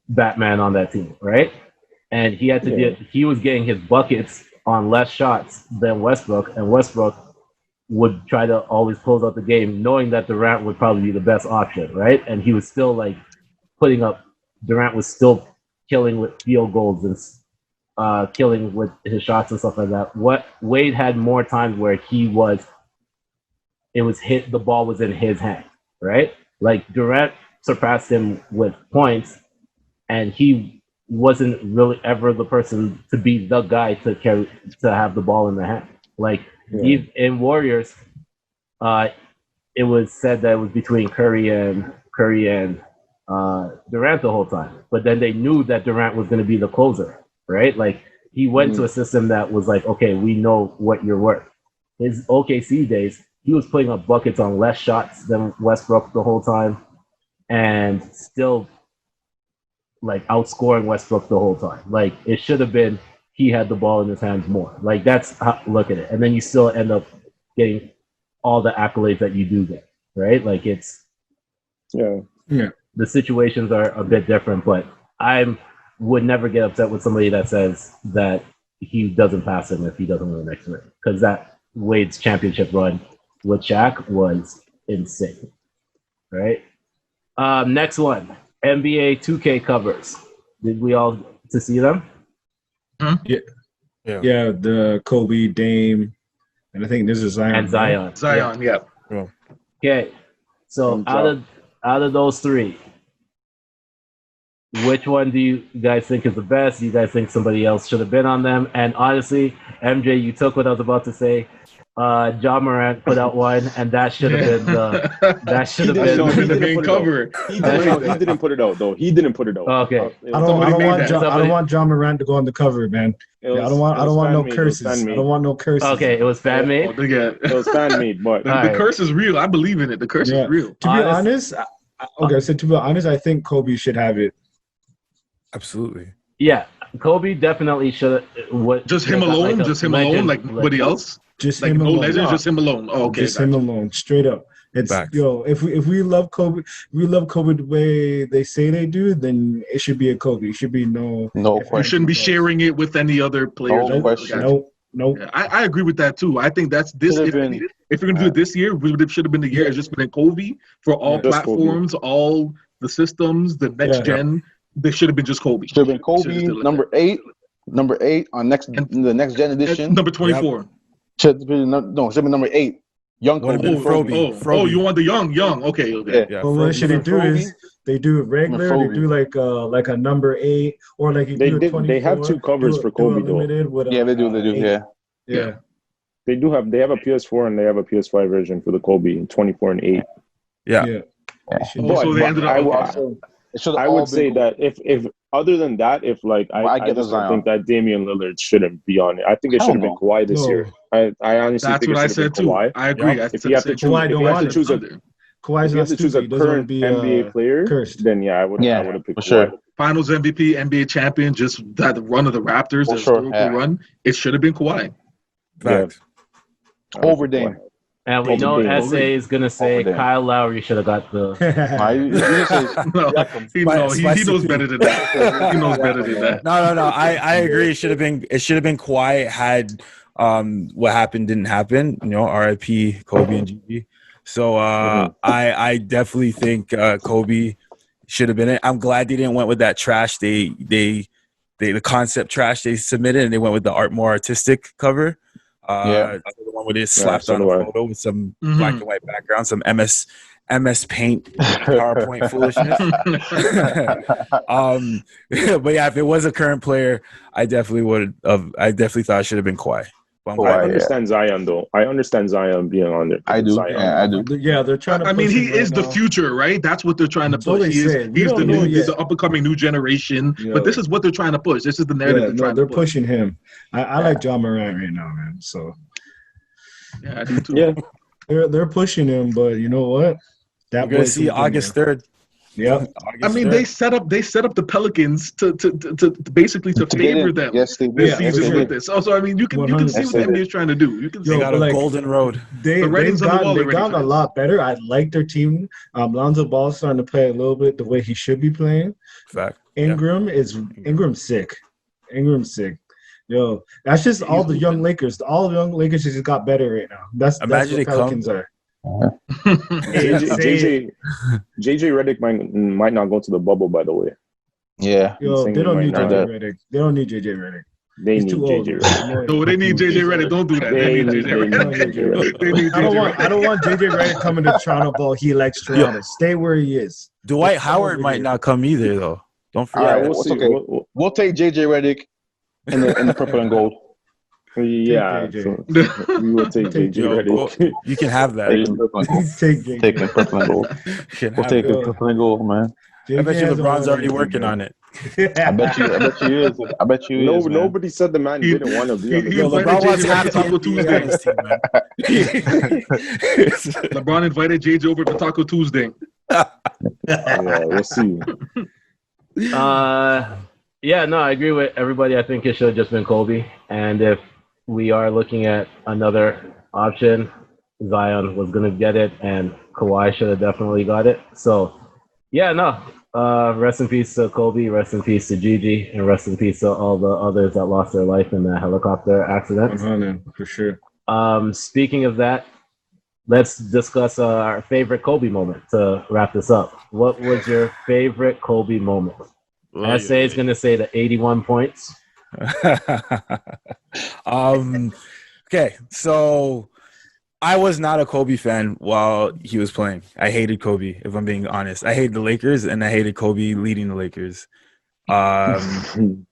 Batman on that team, right? And he had to he was getting his buckets on less shots than Westbrook, and Westbrook would try to always close out the game, knowing that Durant would probably be the best option, right? And he was still like Durant was still killing with field goals and killing with his shots and stuff like that. What Wade had more times where the ball was in his hand, right? Like Durant surpassed him with points, and he wasn't really ever the person to be the guy to have the ball in the hand. Like in Warriors, it was said that it was between Curry and Durant the whole time. But then they knew that Durant was going to be the closer, right? Like he went to a system that was like, okay, we know what you're worth. His OKC days, he was putting up buckets on less shots than Westbrook the whole time, and still like outscoring Westbrook the whole time. Like it should have been he had the ball in his hands more. Like that's how look at it. And then you still end up getting all the accolades that you do get, right? Like it's the situations are a bit different, but I would never get upset with somebody that says that he doesn't pass him if he doesn't win the next ring, because that Wade's championship run with Shaq was insane, right? Next one. NBA 2K covers. Did we all to see them? Yeah, the Kobe, Dame, and I think this is Zion. And Zion. Zion, yeah. Okay, so out of those three, which one do you guys think is the best? Do you guys think somebody else should have been on them? And honestly, MJ, you took what I was about to say. Ja Morant put out one, and that should have been covered. He didn't put it out though. He didn't put it out. Okay. I don't want Ja Morant to go on the cover, man. I don't want no curses. I don't want no curses. Okay, it was fan made. It was fan made, but the curse is real. I believe in it. The curse is real. To be honest, I think Kobe should have it. Absolutely. Yeah, Kobe definitely should have. Just him alone. Like nobody else. Just like him no alone. legends, just him alone. Oh, okay, just him alone, straight up. It's if we love Kobe, the way they say they do, then it should be a Kobe. It should be no question. You shouldn't be sharing it with any other players. No question. Nope. Yeah, I agree with that too. I think that's this. Should If, have been- if you're gonna do it this year, it should have been the year. It's just been Kobe for all Just Kobe. platforms, all the systems, the next gen. They should have been just Kobe. Should have been Kobe, Should've still- number 8 on the next gen edition. number 24. Should have been should have been number 8. Young Would've Kobe. been Froby. Oh, you want the young? Okay. Yeah. But what should they do Froby. is they do it regular. Froby. They do like a number 8 or like you They do a did- 24. they have two covers for Kobe, though. Limited with Yeah, they do. 8. Yeah. They have a PS4 and they have a PS5 version for the Kobe 24 and 8. Yeah. But, So they ended up. I would say that if other than that, if like I get the just don't Zion. think that Damian Lillard shouldn't be on it. I think it Hell should have been no. Kawhi this No. year. I honestly That's think what I it should have said been too. Kawhi. I agree. Yep. I If you have to said choose, Kawhi if don't you have want to it. choose a Kawhi's if you not have to choose stupid. a He doesn't want to current be NBA player, cursed. then yeah, I would have picked for sure. Kawhi. Finals MVP, NBA champion, just that run of the Raptors, For the sure, historical yeah. run. It should have been Kawhi. Fact. Over Dame. And we know Dame. SA is gonna say Over Dame. Kyle Lowry should have got the. You just say- No, he knows better than that. He knows better than that. No. I agree. It should have been quiet had what happened didn't happen. You know, RIP Kobe and Gigi. So I definitely think Kobe should have been it. I'm glad they didn't went with that trash. They the concept trash they submitted, and they went with the more artistic cover. The one where they slapped so on a do I. photo with some black and white background, some MS Paint PowerPoint foolishness. But yeah, if it was a current player, I definitely would have. I definitely thought it should have been Kawhi. But I'm I glad- understand Zion though. I understand Zion being on there. I do. Zion. Yeah, I do. Yeah, they're trying to. I mean, push he him is right the now. future, right? That's what they're trying to That's what push. they He is, said. We he's don't the know new, yet. the up and coming new generation. Yeah. But this is what they're trying to push. This is the narrative Yeah, they're no, trying they're to push. pushing him. I like John Morant right now, man. So Yeah, I do too. Yeah, they're pushing him, but you know what? We're gonna see August 3rd. Yep. I mean, they set up the Pelicans to basically to favor them Yes, they this did. Yes, season they with did. this. Also, I mean, you can see 100%. what the NBA is trying to do. You can see They got a like- golden road. They've writing's on the wall already gotten for a this. lot better. I like their team. Lonzo Ball's starting to play a little bit the way he should be playing. Fact. Ingram's sick. Ingram's sick. Yo, that's just all the young Lakers. All the young Lakers just got better right now. That's Imagine what they come- Pelicans are. JJ Redick might not go to the bubble. By the way, Yeah. Yo, saying they don't he need might JJ not. Redick. They don't need JJ Redick. they He's need too old. JJ Redick. No, they need JJ Redick. Don't do that. They need JJ Redick. They need I don't JJ want Redick. JJ Redick coming to Toronto ball. He likes Toronto. Stay where he is. Dwight Howard might not come either, though. Don't All forget. right, we'll it's see. okay. We'll take JJ Redick in the purple and gold. Yeah, JJ. so we will take JJ Yo, Redick. you can have that. Take the purple and gold. Take JJ. Take the purple and gold. You can We'll have take that. the purple and gold, man. I bet you hasn't LeBron's won already anything, working man. on it. I bet you is. I bet you is. man. Nobody said the man didn't want to be on the he Yo, team. invited LeBron wants JJ half to the Taco NBA on his team, man. LeBron invited JJ over to Taco Tuesday. Yeah, we'll see. Yeah, no, I agree with everybody. I think it should have just been Kobe. And if we are looking at another option, Zion was going to get it, and Kawhi should have definitely got it. So, yeah, no. Rest in peace to Kobe, rest in peace to Gigi, and rest in peace to all the others that lost their life in the helicopter accident. For sure. Speaking of that, let's discuss our favorite Kobe moment to wrap this up. What was your favorite Kobe moment? SA is going to say the 81 points. Okay, so I was not a Kobe fan while he was playing. I hated Kobe, if I'm being honest. I hated the Lakers, and I hated Kobe leading the Lakers. Even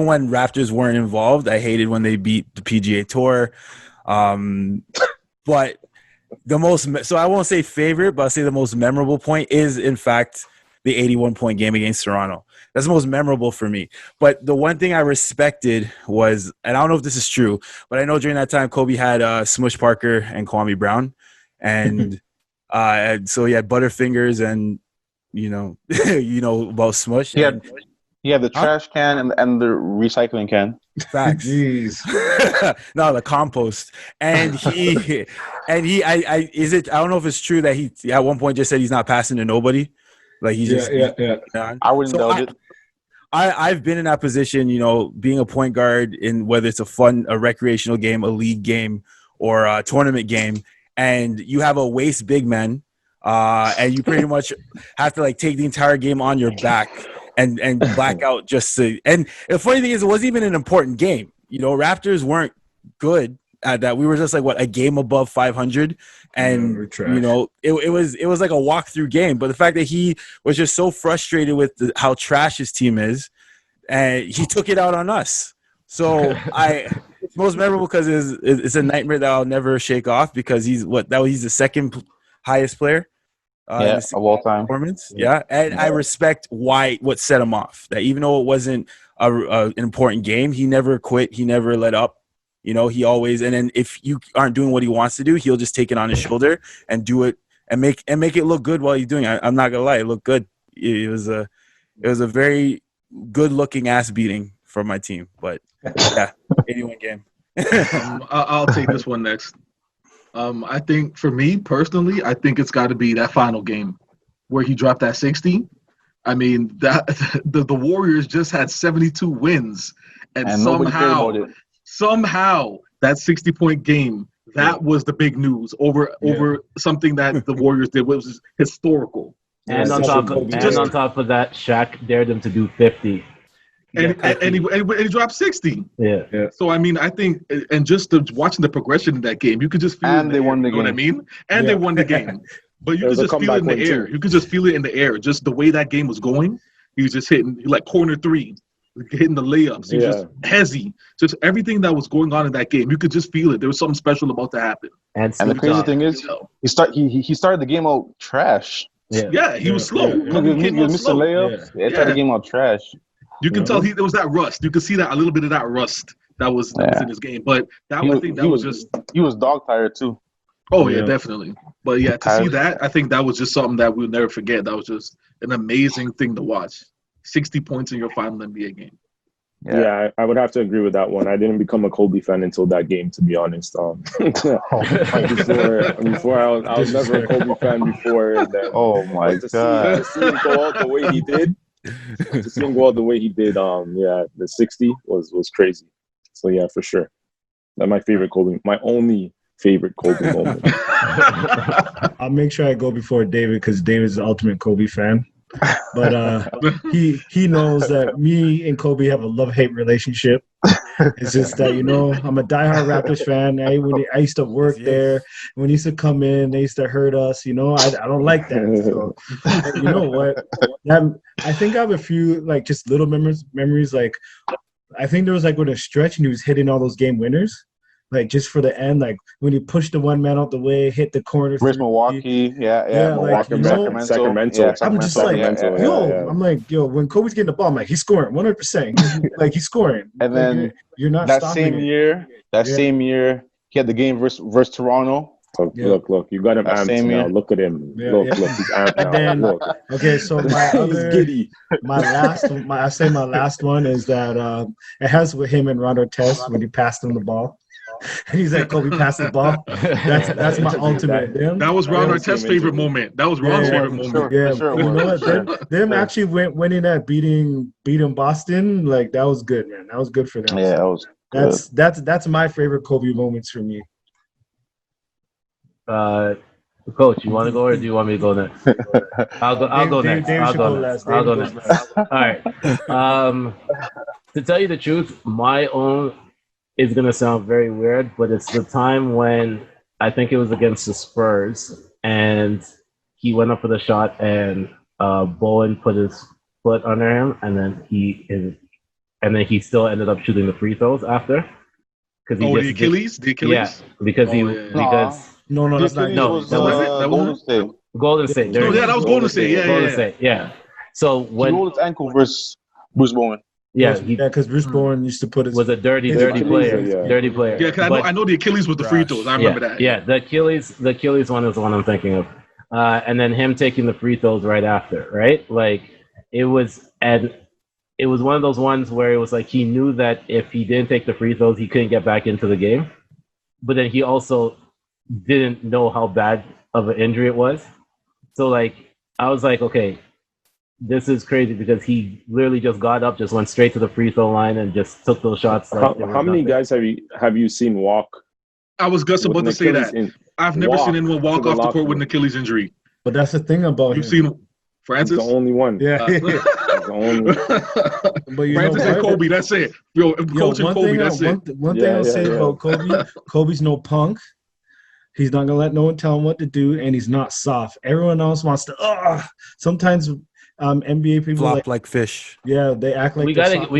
when Raptors weren't involved, I hated when they beat the PGA Tour. But so I won't say favorite, but I'll say the most memorable point is, in fact, the 81-point game against Toronto. That's the most memorable for me. But the one thing I respected was, and I don't know if this is true, but I know during that time Kobe had Smush Parker and Kwame Brown, and so he had Butterfingers, and you know about Smush. He had the trash can and the recycling can. Facts. Jeez. No, the compost. And I don't know if it's true that he at one point just said he's not passing to nobody. Like he just Yeah. I wouldn't So doubt it. I've been in that position, being a point guard in whether it's a recreational game, a league game, or a tournament game, and you have a waist big man, and you pretty much have to like take the entire game on your back and black out just to. And the funny thing is, it wasn't even an important game. Raptors weren't good at that. We were just like a game above 500, and it was like a walkthrough game. But the fact that he was just so frustrated with how trash his team is, and he took it out on us. So it's most memorable because it's a nightmare that I'll never shake off, because he's the second highest player of all time performance. Yeah, and I respect what set him off. That even though it wasn't an important game, he never quit. He never let up. He always, and then if you aren't doing what he wants to do, he'll just take it on his shoulder and do it and make it look good while he's doing it. I'm not gonna lie, it looked good. It was a very good looking ass beating from my team. But yeah, 81 game. I'll take this one next. I think for me personally, I think it's got to be that final game where he dropped that 60. I mean, that the Warriors just had 72 wins, and somehow that 60-point game, that was the big news over something that the Warriors did, which was historical. And on top of that, Shaq dared him to do 50. And he dropped 60. Yeah. So I mean, I think, and just watching the progression in that game, you could just feel. And they won the game. What I mean? And they won the game. But you could just feel it in the air. You could just feel it in the air. Just the way that game was going, he was just hitting like corner three, hitting the layups. He was just hezzy. Just everything that was going on in that game, you could just feel it. There was something special about to happen. And the crazy thing is, he started the game out trash. He was slow. He missed the layups. He started the game out trash. You can tell there was that rust. You can see that a little bit of that rust that was in his game. But he was dog tired too. Oh yeah, definitely. But yeah, to see that, I think that was just something that we'll never forget. That was just an amazing thing to watch. 60 points in your final NBA game. Yeah, I would have to agree with that one. I didn't become a Kobe fan until that game, to be honest. Before I was never a Kobe fan before. And then, to see him go out the way he did. The 60 was crazy. So yeah, for sure. That's my favorite Kobe. My only favorite Kobe moment. I'll make sure I go before David, because David's the ultimate Kobe fan. But he knows that me and Kobe have a love-hate relationship. It's just that, I'm a diehard Raptors fan. I used to work there. When he used to come in, they used to hurt us. I don't like that. So, you know what? I think I have a few, just little memories. Like, I think there was, with a stretch, and he was hitting all those game winners. Just for the end, when he pushed the one man out the way, hit the corner. Where's Milwaukee? Milwaukee, Sacramento. I'm just I'm like, when Kobe's getting the ball, I'm like, he's scoring 100%. He's scoring. And then you're not that stopping same year, he had the game versus Toronto. Look, you got him amped now. Look at him. Look, he's amped now. Okay, so my last one is that it has with him and Ron Artest when he passed him the ball. He's like, Kobe passed the ball. That's my ultimate. That was Ron Artest's favorite moment. That was Ron's favorite moment. You know what? Them actually winning that beating Boston, that was good, man. That was good for them. Yeah, that was good. That's my favorite Kobe moments for me. Coach, you want to go or do you want me to go next? I'll go next. I'll go next. All right. To tell you the truth, my own is going to sound very weird, but it's the time when I think it was against the Spurs, and he went up for the shot, and Bowen put his foot under him, and then he still ended up shooting the free throws after. The Achilles? Yeah, because No, that's not. No, that was Golden State. No, that was Golden State. Yeah. So when he rolled his ankle versus Bruce Bowen. Yeah, because Bruce Bowen used to put his was a dirty player. Dirty player. Yeah, because I know the Achilles with the free throws. I remember that. Yeah, the Achilles one is the one I'm thinking of, and then him taking the free throws right after, right? It was one of those ones where it was he knew that if he didn't take the free throws, he couldn't get back into the game, but then he also didn't know how bad of an injury it was. So I was like, okay, this is crazy because he literally just got up, just went straight to the free throw line, and just took those shots. Like How many guys have you seen walk? I was just about to say that. I've never seen anyone walk off the court with an Achilles injury. But that's the thing about You've him. seen Francis? He's the only one. Yeah. He's the only. But Francis and Kobe, that's it. Yo, Coach and Kobe, that's it. One thing I'll say about Kobe, Kobe's no punk. He's not gonna let no one tell him what to do, and he's not soft. Everyone else wants to. Sometimes NBA people flop like fish. Yeah, they act like we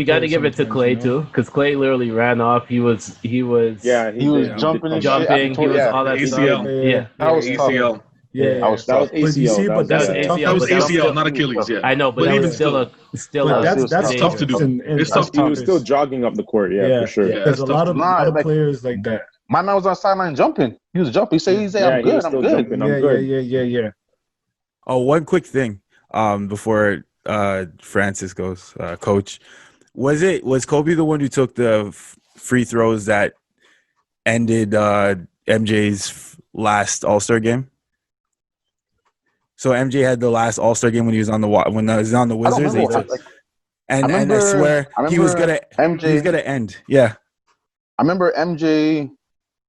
gotta give it to Clay too, because Clay literally ran off. He was jumping and jumping. He was all that ACL. stuff. Yeah, that was ACL. Yeah, that was ACL. That was ACL, not Achilles. Yeah, I know, but that was still that's tough to do. It's tough to do. He was still jogging up the court. Yeah, for sure. There's a lot of players like that. My man was on the sideline jumping. He was jumping. He said, "I'm good. I'm good." Yeah. Oh, one quick thing before Francis goes, Coach. Was Kobe the one who took the free throws that ended MJ's last All-Star game? So MJ had the last All-Star game when he was on the Wizards. I swear he was gonna end. Yeah, I remember MJ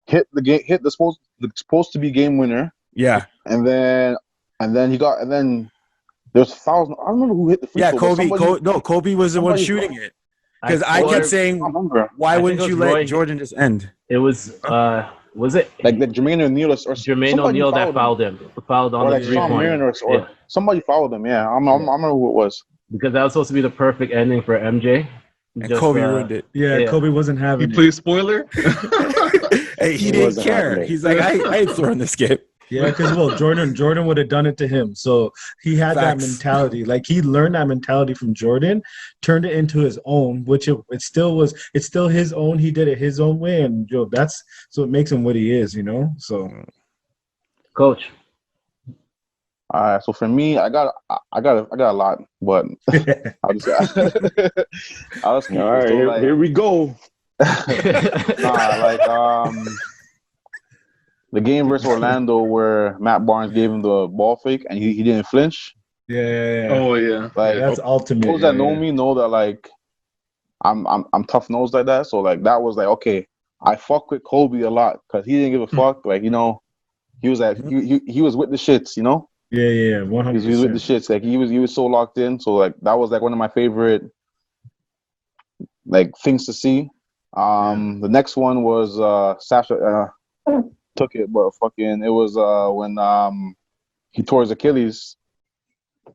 hit the supposed to be game winner. Yeah, and then there's 1,000. I don't remember who hit the free throw. Kobe was the one shooting it. Because I kept saying, why wouldn't you let Jordan just end? It was it like the Jermaine O'Neal or Jermaine O'Neal that fouled him? Fouled on the 3-point. Or somebody fouled him. Yeah, I remember who it was. Because that was supposed to be the perfect ending for MJ. And Kobe ruined it. Yeah, Kobe wasn't having it. He played spoiler? Hey, he didn't care. He's like, I ain't throwing this game. Yeah, because Jordan would have done it to him. So he had that mentality. Like he learned that mentality from Jordan, turned it into his own, which it still his own. He did it his own way, and that's so it makes him what he is, So, Coach. So for me, I got a lot, but I'll just all right. Here we go. The game versus Orlando where Matt Barnes gave him the ball fake and he didn't flinch. Yeah. Oh yeah. Like that's ultimate. Those that know me know that like I'm tough nosed like that. So like that was like okay, I fuck with Kobe a lot because he didn't give a fuck. Like he was like he was with the shits. Yeah. 100%. He was with the shits. Like he was so locked in. So like that was like one of my favorite like things to see. The next one was Sasha took it, but it was when he tore his Achilles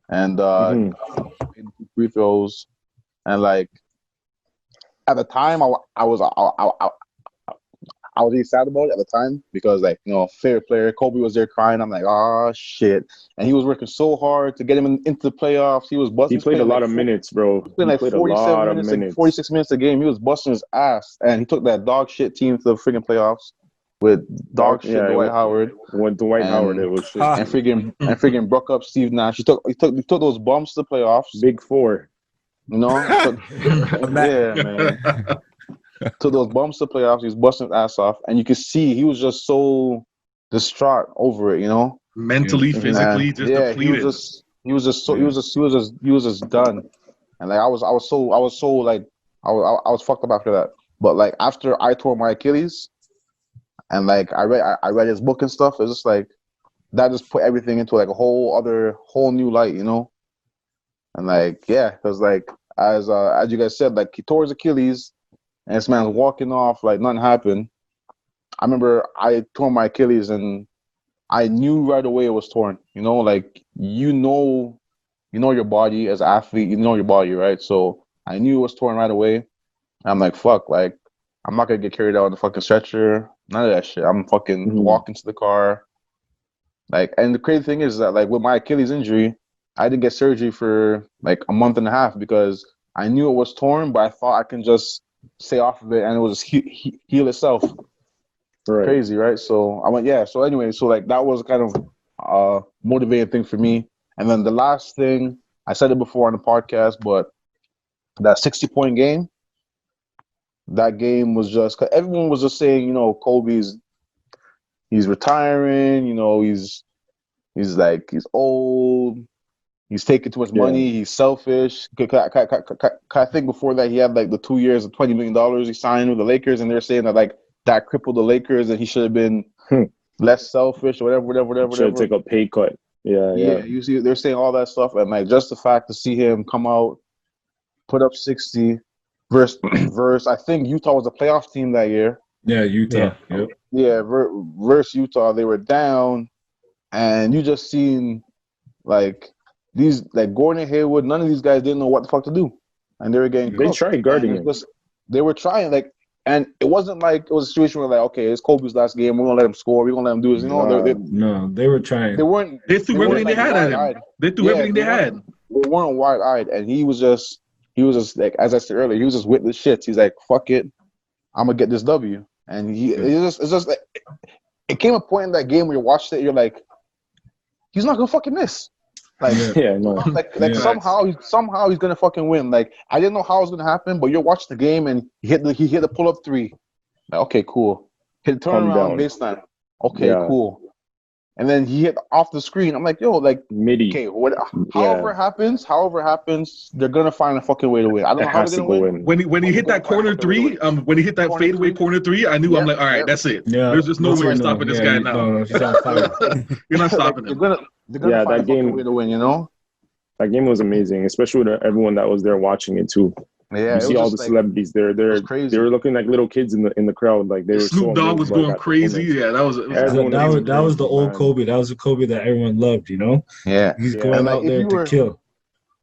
and free throws, and like at the time I was really sad about it at the time because like favorite player Kobe was there crying. I'm like, oh shit, and he was working so hard to get him into the playoffs. He was busting. He played a lot of minutes, bro. He played like 47 minutes, like 46 minutes a game. He was busting his ass, and he took that dog shit team to the freaking playoffs. With dog shit, Dwight Howard. With Dwight Howard, it was shit. And freaking broke up Steve Nash. He took those bumps to the playoffs. Big four. Yeah, man. Took those bumps to the playoffs. He was busting his ass off, and you could see he was just so distraught over it. Mentally, physically, depleted. He was just done. And like I was fucked up after that. But like after I tore my Achilles. And like I read his book and stuff. It's just like that just put everything into like a whole new light, And like because like as you guys said, like he tore his Achilles, and this man's walking off like nothing happened. I remember I tore my Achilles and I knew right away it was torn. Like you know your body as an athlete, you know your body, right? So I knew it was torn right away. And I'm like, fuck, like I'm not gonna get carried out on the fucking stretcher. None of that shit. I'm fucking walking to the car. Like, and the crazy thing is that like with my Achilles injury, I didn't get surgery for like a month and a half because I knew it was torn, but I thought I can just stay off of it and it will just heal itself. Right. Crazy, right? So I went, So anyway, so like that was kind of a motivating thing for me. And then the last thing, I said it before on the podcast, but that 60-point game. That game was just because everyone was just saying, Kobe's he's retiring, he's old, He's taking too much money. He's selfish. I think before that he had like the 2 years of $20 million he signed with the Lakers, and they're saying that like that crippled the Lakers and he should have been less selfish or whatever. Should take a pay cut. Yeah. You see, they're saying all that stuff, and like just the fact to see him come out, put up 60 versus I think Utah was a playoff team that year. Yeah, Utah. Yep. Yeah, versus Utah, they were down, and you just seen like these like Gordon Hayward. None of these guys didn't know what the fuck to do, and they were getting. They tried guarding him. They were trying like, and it wasn't like it was a situation where like, okay, it's Kobe's last game. We're gonna let him score. We're gonna let him do this. You know, they were trying. They weren't. They threw everything they had at him. They threw everything they had. They weren't wide-eyed, and he was just like, as I said earlier, he was just with the shits. He's like, fuck it, I'm gonna get this W. And it's just like, it came a point in that game where you watched it, you're like, he's not gonna fucking miss. Like, somehow he's gonna fucking win. Like, I didn't know how it was gonna happen, but you're watching the game and he hit the pull-up three. Like, okay, cool. Hit the turnaround baseline. Okay, cool. And then he hit off the screen. I'm like, yo, like, midi. Okay, however it happens, they're gonna find a fucking way to win. I don't know how they're gonna win. When he hit that corner three, when he hit that fadeaway corner three, I knew I'm like, all right, that's it. Yeah. There's just no way of stopping this guy now. No, he's on fire. You're not stopping him. They're gonna find that game, a way to win. You know, that game was amazing, especially with everyone that was there watching it too. Yeah, you see all the celebrities. They were looking like little kids in the crowd. Like they were. Snoop Dogg was going crazy. Yeah, that was the old Kobe. That was the Kobe that everyone loved. You know. Yeah, he's going out there to kill.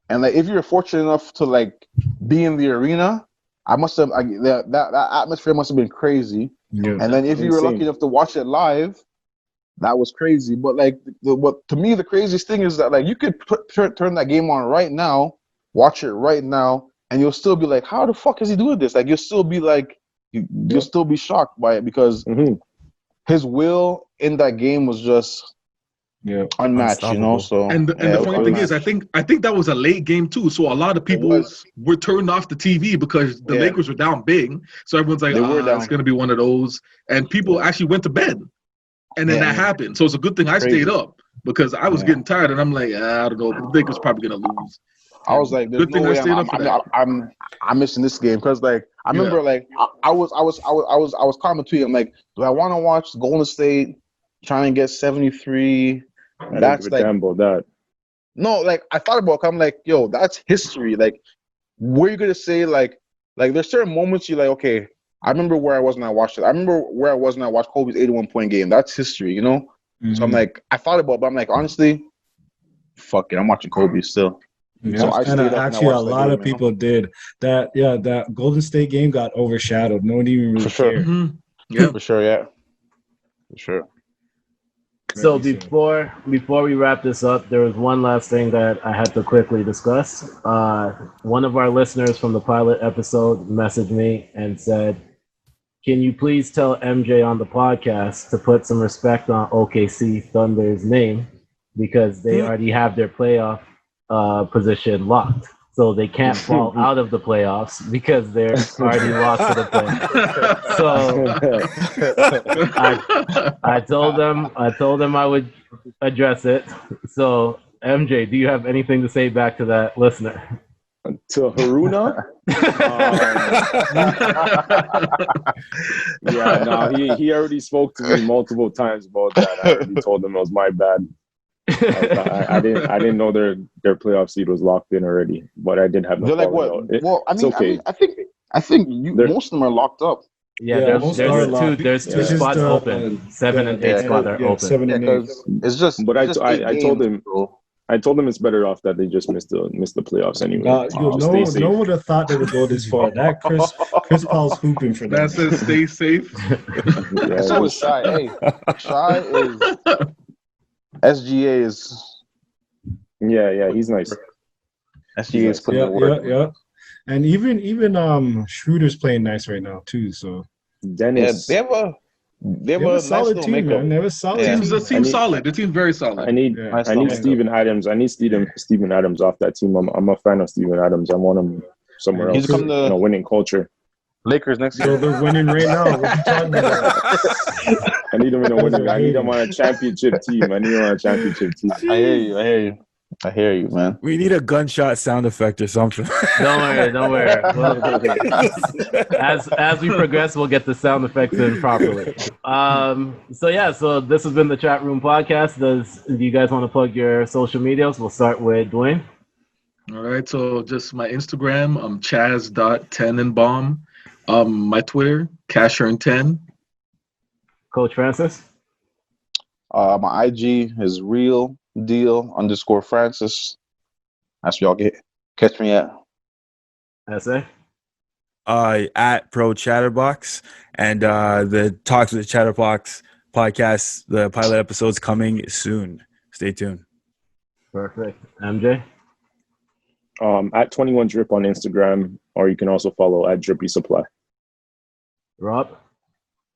And like, if you're fortunate enough to like be in the arena, that atmosphere must have been crazy. Yeah. And then if you were lucky enough to watch it live, that was crazy. But like, what to me the craziest thing is that like you could turn that game on right now, watch it right now. And you'll still be like, how the fuck is he doing this? Like, you'll still be like, you'll still be shocked by it because his will in that game was just unmatched, you know. So and the funny thing is, I think that was a late game too. So a lot of people were turned off the TV because the Lakers were down big. So everyone's like, it's gonna be one of those. And people actually went to bed, and then that happened. So it's a good thing I stayed up because I was getting tired, and I'm like, I don't know, the Lakers probably gonna lose. I was like, "There's no way I'm missing this game," because like I remember like I was commenting. I'm like, do I want to watch Golden State try and get 73? That's like that. No, like I thought about it. I'm like, yo, that's history. Like, what are you gonna say? Like there's certain moments you're like, okay, I remember where I was when I watched it. I remember where I was when I watched Kobe's 81-point game. That's history, you know. Mm-hmm. So I'm like, I thought about it, but I'm like, honestly, fuck it, I'm watching Kobe still. Yeah. So actually, a lot of people did that. Yeah, that Golden State game got overshadowed. No one even really cared. Mm-hmm. Yeah, for sure. So before we wrap this up, there was one last thing that I had to quickly discuss. One of our listeners from the pilot episode messaged me and said, "Can you please tell MJ on the podcast to put some respect on OKC Thunder's name because they already have their playoff position locked, so they can't fall out of the playoffs because they're already locked to the playoffs." So I told them I would address it. So MJ, do you have anything to say back to that listener? To Haruna? He already spoke to me multiple times about that. I already told him it was my bad. I didn't know their playoff seed was locked in already, but I didn't have no. They're like what? Okay. I think most of them are locked up. Yeah, there's two spots open. 7 and 8 spots are open. 7 and 8. It's just. But I told him. I told them it's better off that they just missed the playoffs anyway. No one would have thought they would go this far. That Chris Paul's hooping for them. That says stay safe. So is Shy. Hey, Shy is. SGA is. Yeah, he's nice. SGA is putting the work. Yeah. And even Schroeder's playing nice right now too. So Dennis, they have a solid team, man. They have a solid team. The team's solid. The team's very solid. I need Steven Adams. I need Steven Adams off that team. I'm a fan of Steven Adams. I want him somewhere else. He's winning culture. Lakers next year. So they're winning right now. What you talking about? I need him in a winning. I need him on a championship team. I hear you. I hear you, man. We need a gunshot sound effect or something. Don't worry. Well, as we progress, we'll get the sound effects in properly. So this has been the Chat Room Podcast. Do you guys want to plug your social medias? We'll start with Dewayne. All right, so just my Instagram, chaz.tenenbaum. My Twitter, Cashern10. Coach Francis. My IG is real_Francis. That's where y'all catch me at. SA. At Pro Chatterbox, and the Talks with Chatterbox podcast, the pilot episode's coming soon. Stay tuned. Perfect. MJ. At 21drip on Instagram, or you can also follow at Drippy Supply. Rob.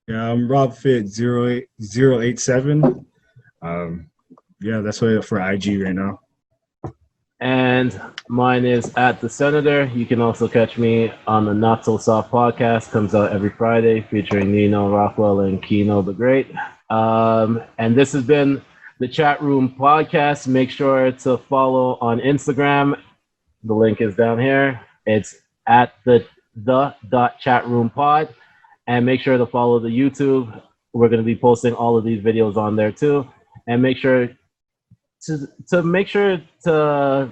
Yeah, I'm RobFit087. Yeah, that's what for IG right now. And mine is at the Senator. You can also catch me on the Not So Soft podcast. Comes out every Friday, featuring Nino Rockwell and Kino the Great. And this has been the Chat Room Podcast. Make sure to follow on Instagram. The link is down here. It's at the.chatroompod. And make sure to follow the YouTube. We're going to be posting all of these videos on there too. And make sure to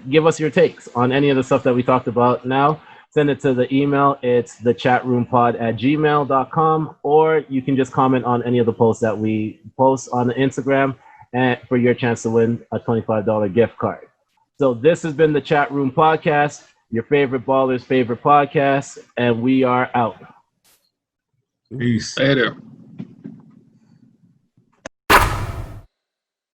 give us your takes on any of the stuff that we talked about now. Send it to the email. It's thechatroompod@gmail.com, or you can just comment on any of the posts that we post on the Instagram and for your chance to win a $25 gift card. So this has been the Chat Room Podcast, your favorite baller's favorite podcast, and we are out. Peace. Later.